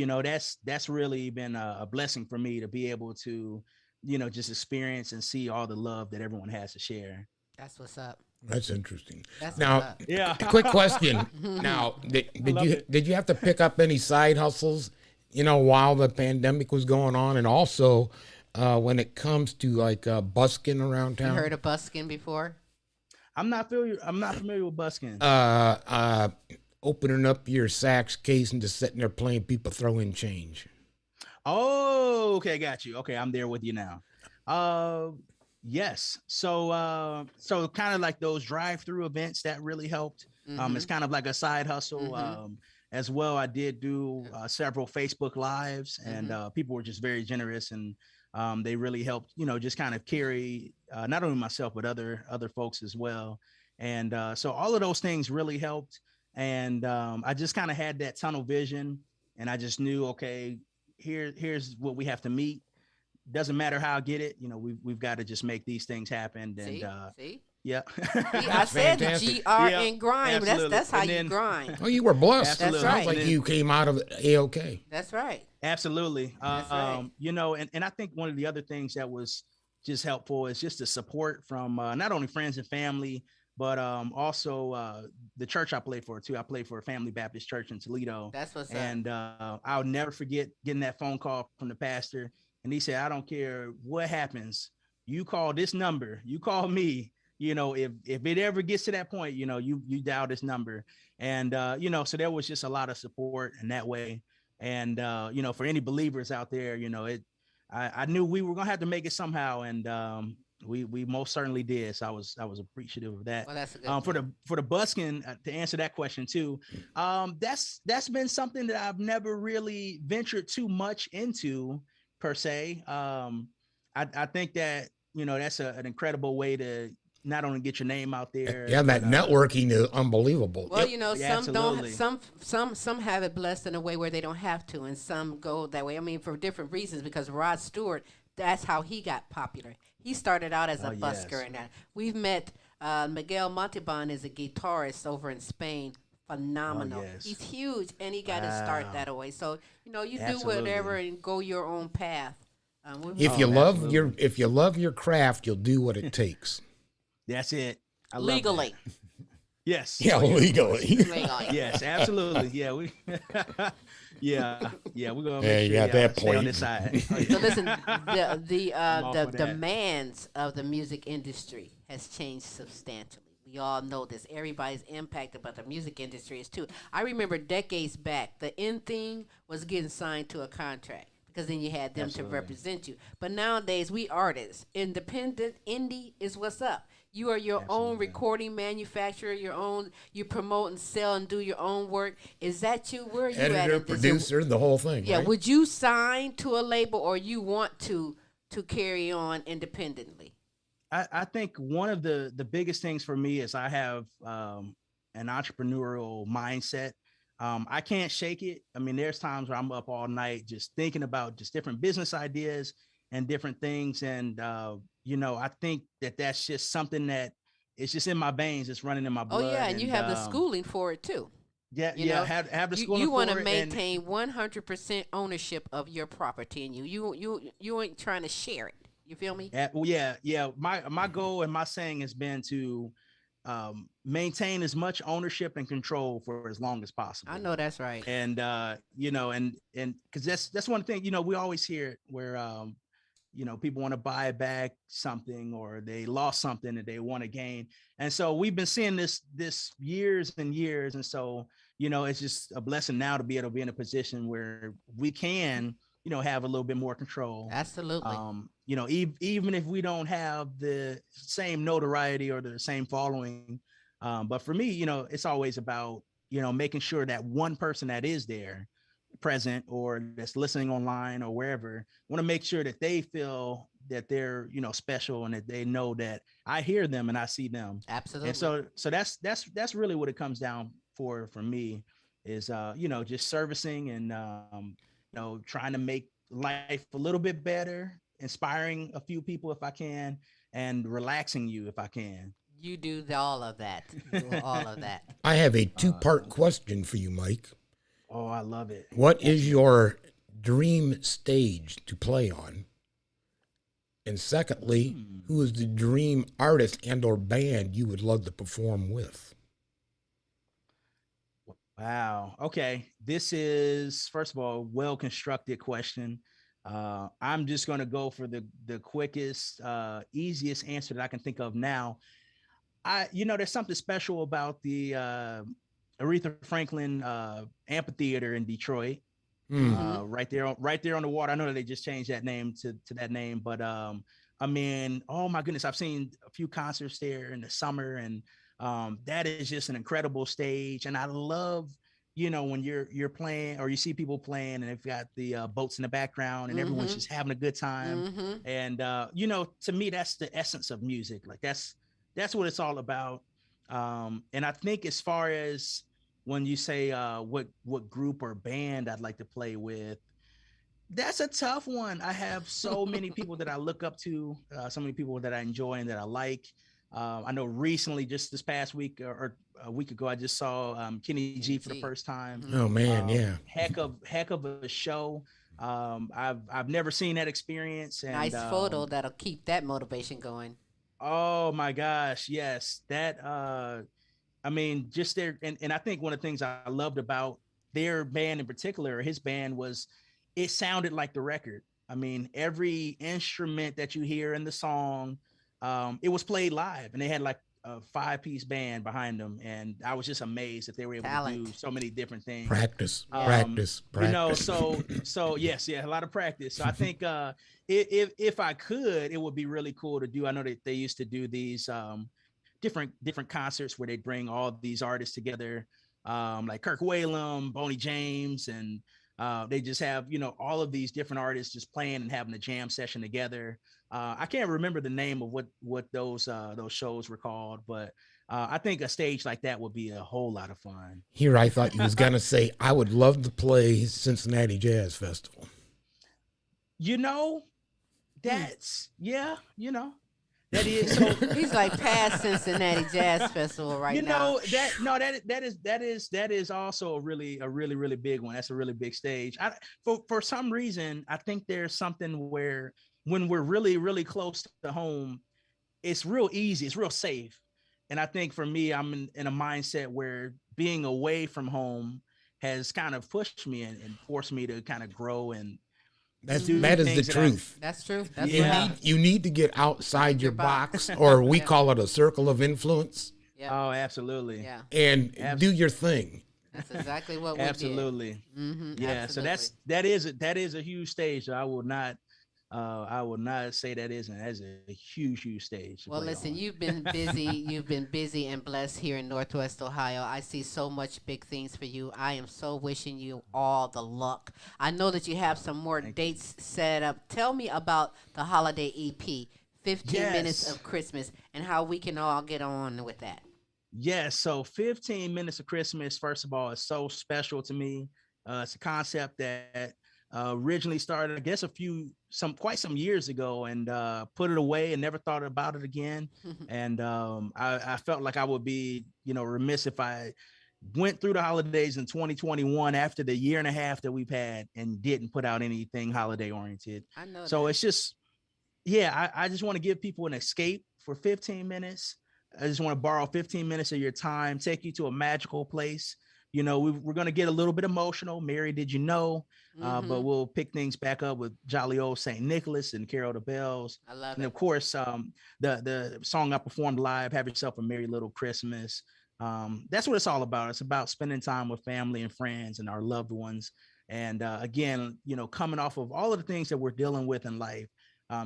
that's really been a blessing for me to be able to, just experience and see all the love that everyone has to share. That's what's up. That's interesting. That's now, quick question. Now, did you have to pick up any side hustles, while the pandemic was going on? And also, when it comes to busking around town? You heard of busking before? I'm not familiar with busking. Opening up your sax case and just sitting there playing, people throw in change. Oh, okay, got you. Okay, I'm there with you now. Yes. So kind of like those drive-through events that really helped. Mm-hmm. It's kind of like a side hustle. Mm-hmm. As well, I did do several Facebook Lives, and people were just very generous, and they really helped, just kind of carry not only myself, but other folks as well. And so all of those things really helped. And I just kind of had that tunnel vision, and I just knew, okay, here's what we have to meet. Doesn't matter how I get it. We've got to just make these things happen. And, See? Yeah. See, I said the Fantastic. GR Yeah, and grind. absolutely. That's how And you then- grind. Oh, you were blessed. Absolutely. That's Sounds right. like you came out of it A-OK. That's right. Absolutely. That's right. You know, and I think one of the other things that was just helpful is just the support from not only friends and family, but also the church I played for too. I played for a Family Baptist Church in Toledo. That's what's up. And I'll never forget getting that phone call from the pastor. And he said, I don't care what happens. You call this number, you call me, you know, if it ever gets to that point, you know, you dial this number. And, you know, so there was just a lot of support in that way. And, you know, for any believers out there, you know, I knew we were going to have to make it somehow. And we most certainly did. So I was appreciative of that. Well, that's a good For the busking, to answer that question too, that's been something that I've never really ventured too much into per se. I think that, you know, that's an incredible way to not only get your name out there. Yeah, that but, networking is unbelievable. Well, you know, Yeah, some don't. absolutely. Some have it blessed in a way where they don't have to, and some go that way. I mean, for different reasons. Because Rod Stewart, that's how he got popular. He started out as a busker, yes. and that we've met Miguel Montalban is a guitarist over in Spain. Phenomenal. yes. He's huge, and he got his start that way. So you know, you Absolutely. do whatever and go your own path. If you love your craft, you'll do what it takes. That's it. I love legally. that. Yes. Yeah, legally. Legally. Yes, absolutely. Yeah, we're gonna Yeah, make you sure got that y'all stay on point. this side. So listen, the all for that. demands of the music industry has changed substantially. We all know this. Everybody's impacted, but the music industry is too. I remember decades back, the in thing was getting signed to a contract because then you had them to represent you. But nowadays, we artists, independent, indie is what's up. You are your own recording manufacturer, you promote and sell and do your own work. Is that you? Where are you at? Editor, producer, the whole thing. Yeah, right? would you sign to a label or you want to carry on independently? I think one of the biggest things for me is I have an entrepreneurial mindset. I can't shake it. I mean, there's times where I'm up all night just thinking about just different business ideas and different things. And, you know, I think that that's just something that it's just in my veins. It's running in my blood. Oh yeah, and you have the schooling for it too. Yeah, You know, have the schooling. You want for to it, maintain 100% ownership of your property, and you ain't trying to share it. You feel me? Yeah. My goal and my saying has been to maintain as much ownership and control for as long as possible. I know that's right. And you know, and because that's one thing, you know, we always hear it where you know, people want to buy back something or they lost something that they want to gain. And so we've been seeing this years and years. And so, you know, it's just a blessing now to be able to be in a position where we can, you know, have a little bit more control. Absolutely. You know, even if we don't have the same notoriety or the same following. But for me, you know, it's always about, you know, making sure that one person that is there present or that's listening online or wherever, want to make sure that they feel that they're, you know, special and that they know that I hear them and I see them. Absolutely. And so that's really what it comes down for me is, you know, just servicing and, you know, trying to make life a little bit better, inspiring a few people if I can, and relaxing you if I can. You do all of that. You do all of that. I have a two-part question for you, Mike. Oh, I love it. What is your dream stage to play on? And secondly, who is the dream artist and or band you would love to perform with? Wow. Okay. This is, first of all, a well-constructed question. I'm just going to go for the quickest, easiest answer that I can think of now. You know, there's something special about the Aretha Franklin amphitheater in Detroit, right there on the water. I know that they just changed that name to that name, but I mean, oh my goodness, I've seen a few concerts there in the summer, and that is just an incredible stage. And I love, you know, when you're playing or you see people playing and they've got the boats in the background and everyone's just having a good time. And you know, to me, that's the essence of music. Like that's what it's all about. And I think as far as when you say what group or band I'd like to play with, that's a tough one. I have so many people that I look up to, so many people that I enjoy and that I like. I know recently, just this past week or a week ago, I just saw Kenny G for the first time. Oh man, yeah. Heck of a show. I've never seen that experience. And, nice photo that'll keep that motivation going. Oh my gosh, yes. That I mean, just there, and I think one of the things I loved about their band in particular, his band, was it sounded like the record. I mean, every instrument that you hear in the song, it was played live, and they had like a 5-piece band behind them, and I was just amazed that they were able to do so many different things. Practice. You know, so yes, yeah, a lot of practice. So I think if I could, it would be really cool to do. I know that they used to do these different concerts where they bring all these artists together, like Kirk Whalum, Boney James, and they just have, you know, all of these different artists just playing and having a jam session together. I can't remember the name of what those shows were called, but I think a stage like that would be a whole lot of fun. Here, I thought you was gonna say, I would love to play Cincinnati Jazz Festival. You know, that's yeah, you know. That is so. He's like past Cincinnati Jazz Festival right now. You know that is also a really big one. That's a really big stage. For some reason, I think there's something where when we're really close to home, it's real easy. It's real safe. And I think for me, I'm in a mindset where being away from home has kind of pushed me and forced me to kind of grow and. That is the truth. That's true. You need to get outside your box, or we call it a circle of influence. Yeah. Oh, absolutely. Yeah. And do your thing. That's exactly what we absolutely. did. Mm-hmm, yeah. absolutely. So that is a huge stage. So I will not say that isn't as a huge stage. Well, listen, you've been busy and blessed here in Northwest Ohio. I see so much big things for you. I am so wishing you all the luck. I know that you have some more dates set up. Tell me about the holiday EP, 15 Minutes of Christmas, and how we can all get on with that. Yes. So 15 Minutes of Christmas, first of all, is so special to me. It's a concept that originally started, I guess, quite some years ago, and put it away and never thought about it again. And I felt like I would be, remiss if I went through the holidays in 2021 after the year and a half that we've had and didn't put out anything holiday oriented. I know. So it's just, I just want to give people an escape for 15 minutes. I just want to borrow 15 minutes of your time, take you to a magical place. We're going to get a little bit emotional. Mary, did you know? But we'll pick things back up with Jolly Old St. Nicholas and Carol the Bells. I love it. And of course, the song I performed live, Have Yourself a Merry Little Christmas. That's what it's all about. It's about spending time with family and friends and our loved ones. And again, coming off of all of the things that we're dealing with in life,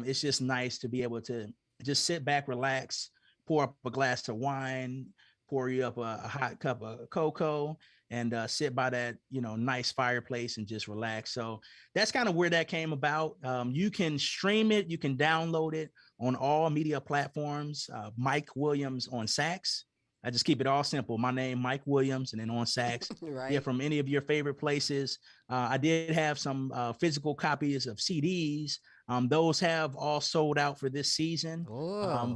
it's just nice to be able to just sit back, relax, pour up a glass of wine, pour you up a hot cup of cocoa, and sit by that, nice fireplace and just relax. So that's kind of where that came about. You can stream it. You can download it on all media platforms. Mike Williams on sax. I just keep it all simple. My name, Mike Williams, and then on sax. Right. Yeah, from any of your favorite places. I did have some physical copies of CDs. Those have all sold out for this season.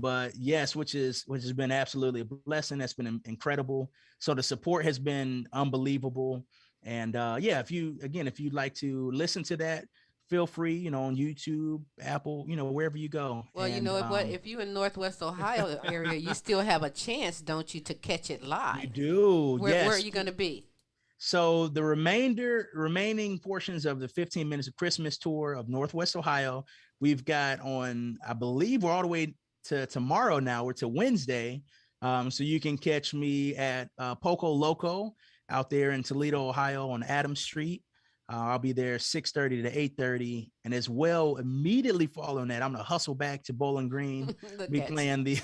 But yes, which has been absolutely a blessing. That's been incredible. So the support has been unbelievable. And if you'd like to listen to that, feel free, on YouTube, Apple, wherever you go. Well, and, if you in Northwest Ohio area, you still have a chance, don't you, to catch it live? You do. Where are you going to be? So the remaining portions of the 15 Minutes of Christmas tour of Northwest Ohio, we've got on, I believe we're all the way to tomorrow now. We're to Wednesday. So you can catch me at Poco Loco out there in Toledo, Ohio on Adams Street. I'll be there 6:30 to 8:30. And as well, immediately following that, I'm going to hustle back to Bowling Green, be playing the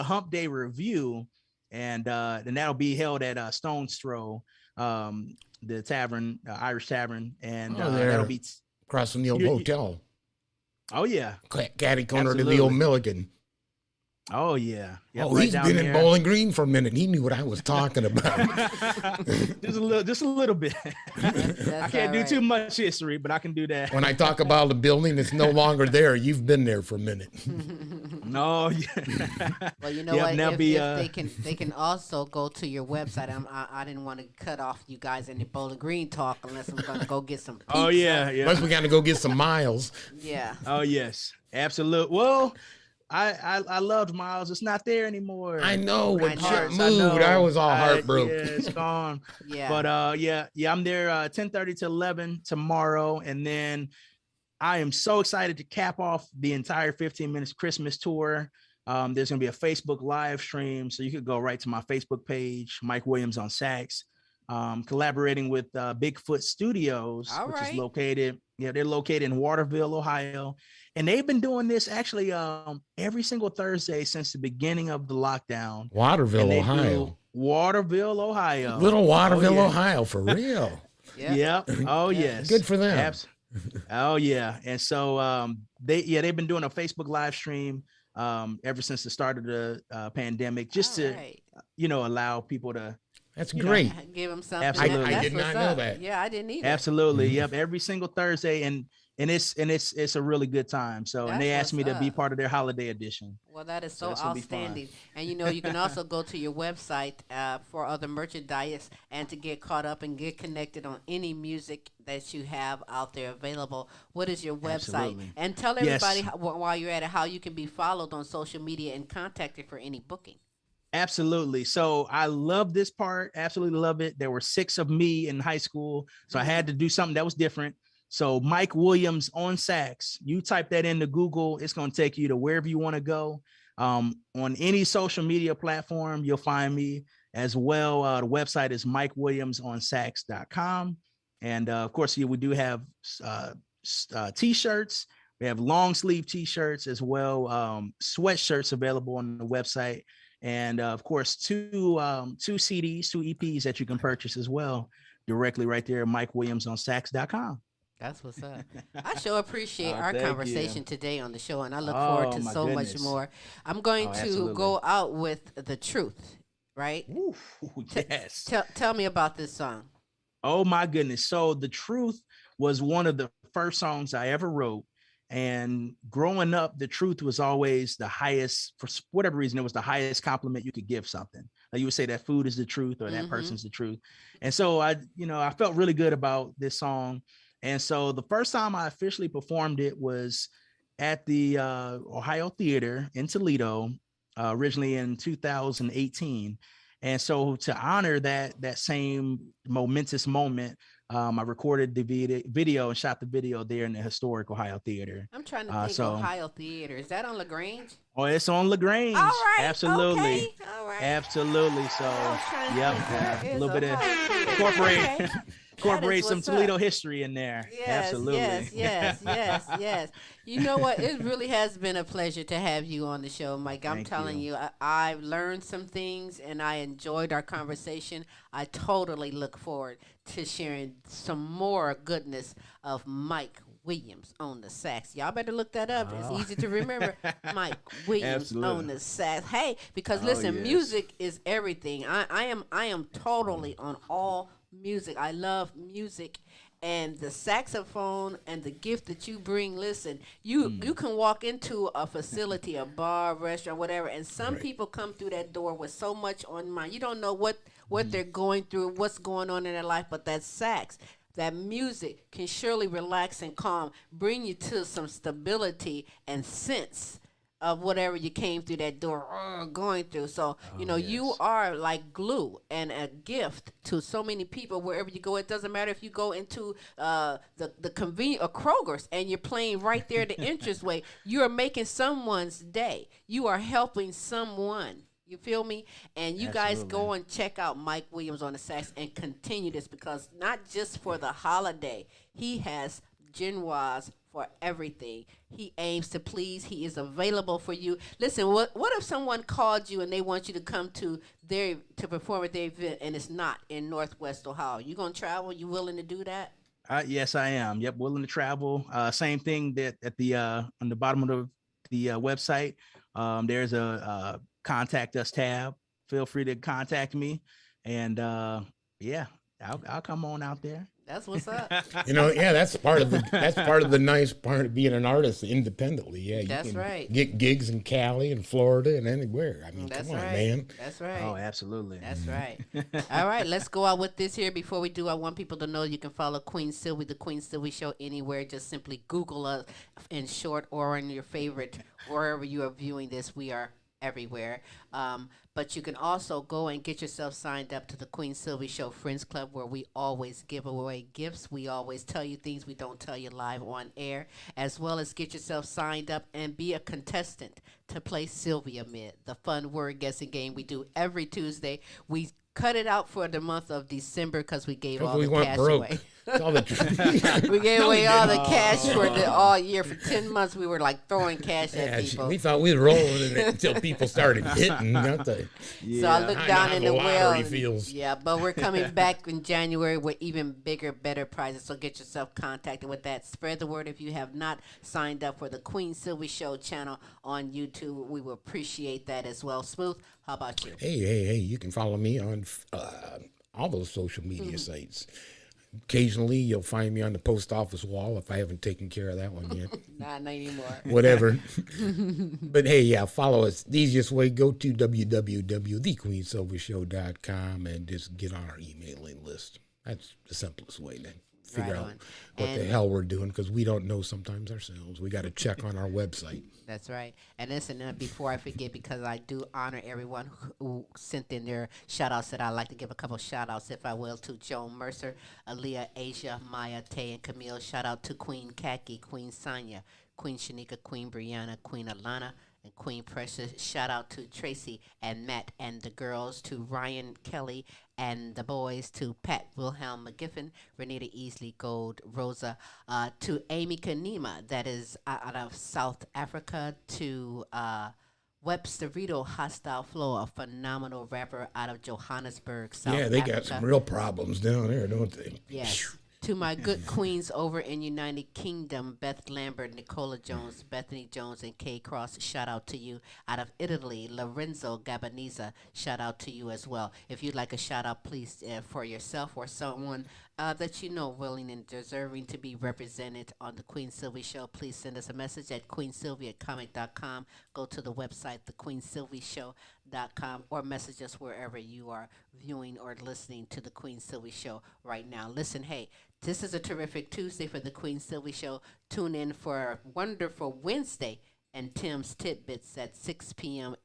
Hump Day Review. And that'll be held at Stone's Throw, the tavern, Irish Tavern, and that'll be across from the old hotel. Oh yeah, catty corner to the old Milligan. Oh yeah. Yep, he's been in Bowling Green for a minute. He knew what I was talking about. just a little bit. I can't do too much history, but I can do that. When I talk about the building, it's no longer there. You've been there for a minute. No, yeah. Well, you know Yep, what? and that'll If, be they can also go to your website. I didn't want to cut off you guys in the Bowling Green talk unless I'm gonna go get some pizza. oh yeah, yeah. Plus, we got to go get some miles. Yeah. Oh yes, absolutely. Well, I loved Miles. It's not there anymore. I know when I know. Chip I know. moved, I was all heartbroken. Yeah, it's gone. Yeah. But yeah, I'm there 10:30 to 11 tomorrow, and then I am so excited to cap off the entire 15 Minutes Christmas tour. There's going to be a Facebook live stream, so you could go right to my Facebook page, Mike Williams on Sax, collaborating with Bigfoot Studios, All which right. is located, they're located in Waterville, Ohio. And they've been doing this actually every single Thursday since the beginning of the lockdown. Waterville, Ohio. Waterville, Ohio. Little Waterville, yeah. Ohio, for real. Yeah. Yep. Oh, yes. Good for them. Oh, yeah. And so they've been doing a Facebook live stream ever since the start of the pandemic, just All to, right. allow people to. That's great. Give them something. Absolutely. I did not know that. Yeah, I didn't either. Absolutely. Yep. Every single Thursday. And it's a really good time. So, and they That's asked me to what's be up. part of their holiday edition. Well, that is so that's gonna be fun. outstanding. And you can also go to your website for other merchandise and to get caught up and get connected on any music that you have out there available. What is your website? Absolutely. And tell Yes. everybody while you're at it how you can be followed on social media and contacted for any booking. Absolutely. So I love this part. Absolutely love it. There were 6 of me in high school, so I had to do something that was different. So Mike Williams on Sax, you type that into Google, it's going to take you to wherever you want to go. On any social media platform, you'll find me as well. The website is mikewilliamsonsax.com. And of course, we do have t-shirts. We have long sleeve t-shirts as well. Sweatshirts available on the website. And of course, two CDs, 2 EPs that you can purchase as well directly right there at mikewilliamsonsax.com. That's what's up. I sure appreciate our thank conversation you. today on the show, and I look forward to my so much goodness. more. I'm going to absolutely. go out with The Truth, right? Ooh, yes. Tell me about this song. Oh my goodness. So The Truth was one of the first songs I ever wrote. And growing up, the truth was always the highest, for whatever reason, it was the highest compliment you could give something. Like you would say that food is the truth or that person's the truth. And so I felt really good about this song. And so the first time I officially performed it was at the Ohio Theater in Toledo, originally in 2018. And so to honor that same momentous moment, I recorded the video and shot the video there in the historic Ohio Theater. I'm trying to think Ohio Theater. Is that on LaGrange? Oh, it's on LaGrange. All right. Absolutely. Okay. All right. Absolutely. So, Yep. a little bit of incorporate some what's Toledo up. history in there. Yes, Absolutely. yes. You know what? It really has been a pleasure to have you on the show, Mike. I'm Thank telling you, I've learned some things and I enjoyed our conversation. I totally look forward to sharing some more goodness of Mike Williams on the sax. Y'all better look that up. It's easy to remember. Mike Williams on the sax. Hey, because listen, yes. music is everything. I am totally on all music. I love music, and the saxophone and the gift that you bring. Listen, you can walk into a facility, a bar, restaurant, whatever, and some people come through that door with so much on mind. You don't know what they're going through, what's going on in their life, but that sax, that music can surely relax and calm, bring you to some stability and sense of whatever you came through that door going through. So, you are like glue and a gift to so many people wherever you go. It doesn't matter if you go into the convenient or Kroger's and you're playing right there the entranceway. You are making someone's day. You are helping someone. You feel me? And you guys go and check out Mike Williams on the sax and continue this, because not just for the holiday, he has genoise for everything. He aims to please. He is available for you. Listen, what if someone called you and they want you to come to perform at their event and it's not in Northwest Ohio? You gonna travel? You willing to do that? Yes, I am. Yep, willing to travel. Same thing that at the on the bottom of the website. There's a contact us tab. Feel free to contact me, and I'll come on out there. That's what's up. Yeah, that's part of the nice part of being an artist independently. Yeah, you That's can right. get gigs in Cali and Florida and anywhere. I mean, That's come on, right. man. That's right. Oh, absolutely. That's right. All right, let's go out with this here. Before we do, I want people to know you can follow Queen Silvy, the Queen Silvy Show, anywhere. Just simply Google us in short or in your favorite, wherever you are viewing this. We are everywhere. But you can also go and get yourself signed up to the Queen Silvy Show Friends Club, where we always give away gifts. We always tell you things we don't tell you live on air, as well as get yourself signed up and be a contestant to play Sylvia Mid, the fun word guessing game we do every Tuesday. We cut it out for the month of December because we gave all the cash away. We gave away all the cash for all year. For 10 months, we were like throwing cash at people. We thought we were rolling in it until people started hitting. So I looked down in the well. Feels. Yeah, but we're coming back in January with even bigger, better prizes. So get yourself contacted with that. Spread the word if you have not signed up for the Queen Silvy Show channel on YouTube. We will appreciate that as well. Smooth, how about you? Hey, you can follow me on all those social media sites. Occasionally, you'll find me on the post office wall if I haven't taken care of that one yet. Not anymore. Whatever. But hey, yeah, follow us. The easiest way, go to www.thequeensilvershow.com and just get on our emailing list. That's the simplest way to figure out what the hell we're doing, because we don't know sometimes ourselves. We got to check on our website. That's right. And listen, before I forget, because I do honor everyone who sent in their shout-outs, that I'd like to give a couple shout-outs, if I will, to Joan Mercer, Aaliyah, Asia, Maya, Tay, and Camille. Shout-out to Queen Khaki, Queen Sonia, Queen Shanika, Queen Brianna, Queen Alana, and Queen Precious. Shout-out to Tracy and Matt and the girls, to Ryan Kelly and the boys, to Pat Wilhelm McGiffin, Renita Easley Gold, Rosa, to Amy Kanema, that is out of South Africa, to Webster Rito, Hostile Flow, a phenomenal rapper out of Johannesburg, South Africa. Yeah, they got some real problems down there, don't they? Yes. To my good queens over in United Kingdom, Beth Lambert, Nicola Jones, Bethany Jones, and Kay Cross, shout out to you. Out of Italy, Lorenzo Gabaniza, shout out to you as well. If you'd like a shout out, please, for yourself or someone that you know willing and deserving to be represented on the Queen Silvy Show, please send us a message at queensylvy@comic.com. Go to the website, thequeensylvyshow.com, or message us wherever you are viewing or listening to the Queen Silvy Show right now. Listen, hey, this is a terrific Tuesday for the Queen Silvy Show. Tune in for a wonderful Wednesday and Tim's Tidbits at 6 p.m.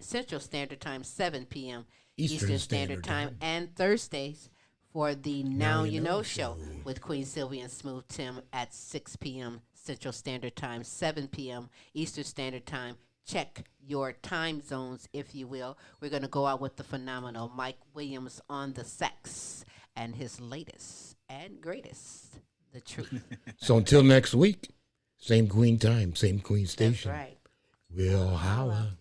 Central Standard Time, 7 p.m. Eastern Standard Time, and Thursdays for the Now You Know Show with Queen Silvy and Smooth Tim at 6 p.m. Central Standard Time, 7 p.m. Eastern Standard Time. Check your time zones, if you will. We're going to go out with the phenomenal Mike Williams on the sax and his latest and greatest, The Truth. So until next week, same Queen time, same Queen station. That's right. We'll holla.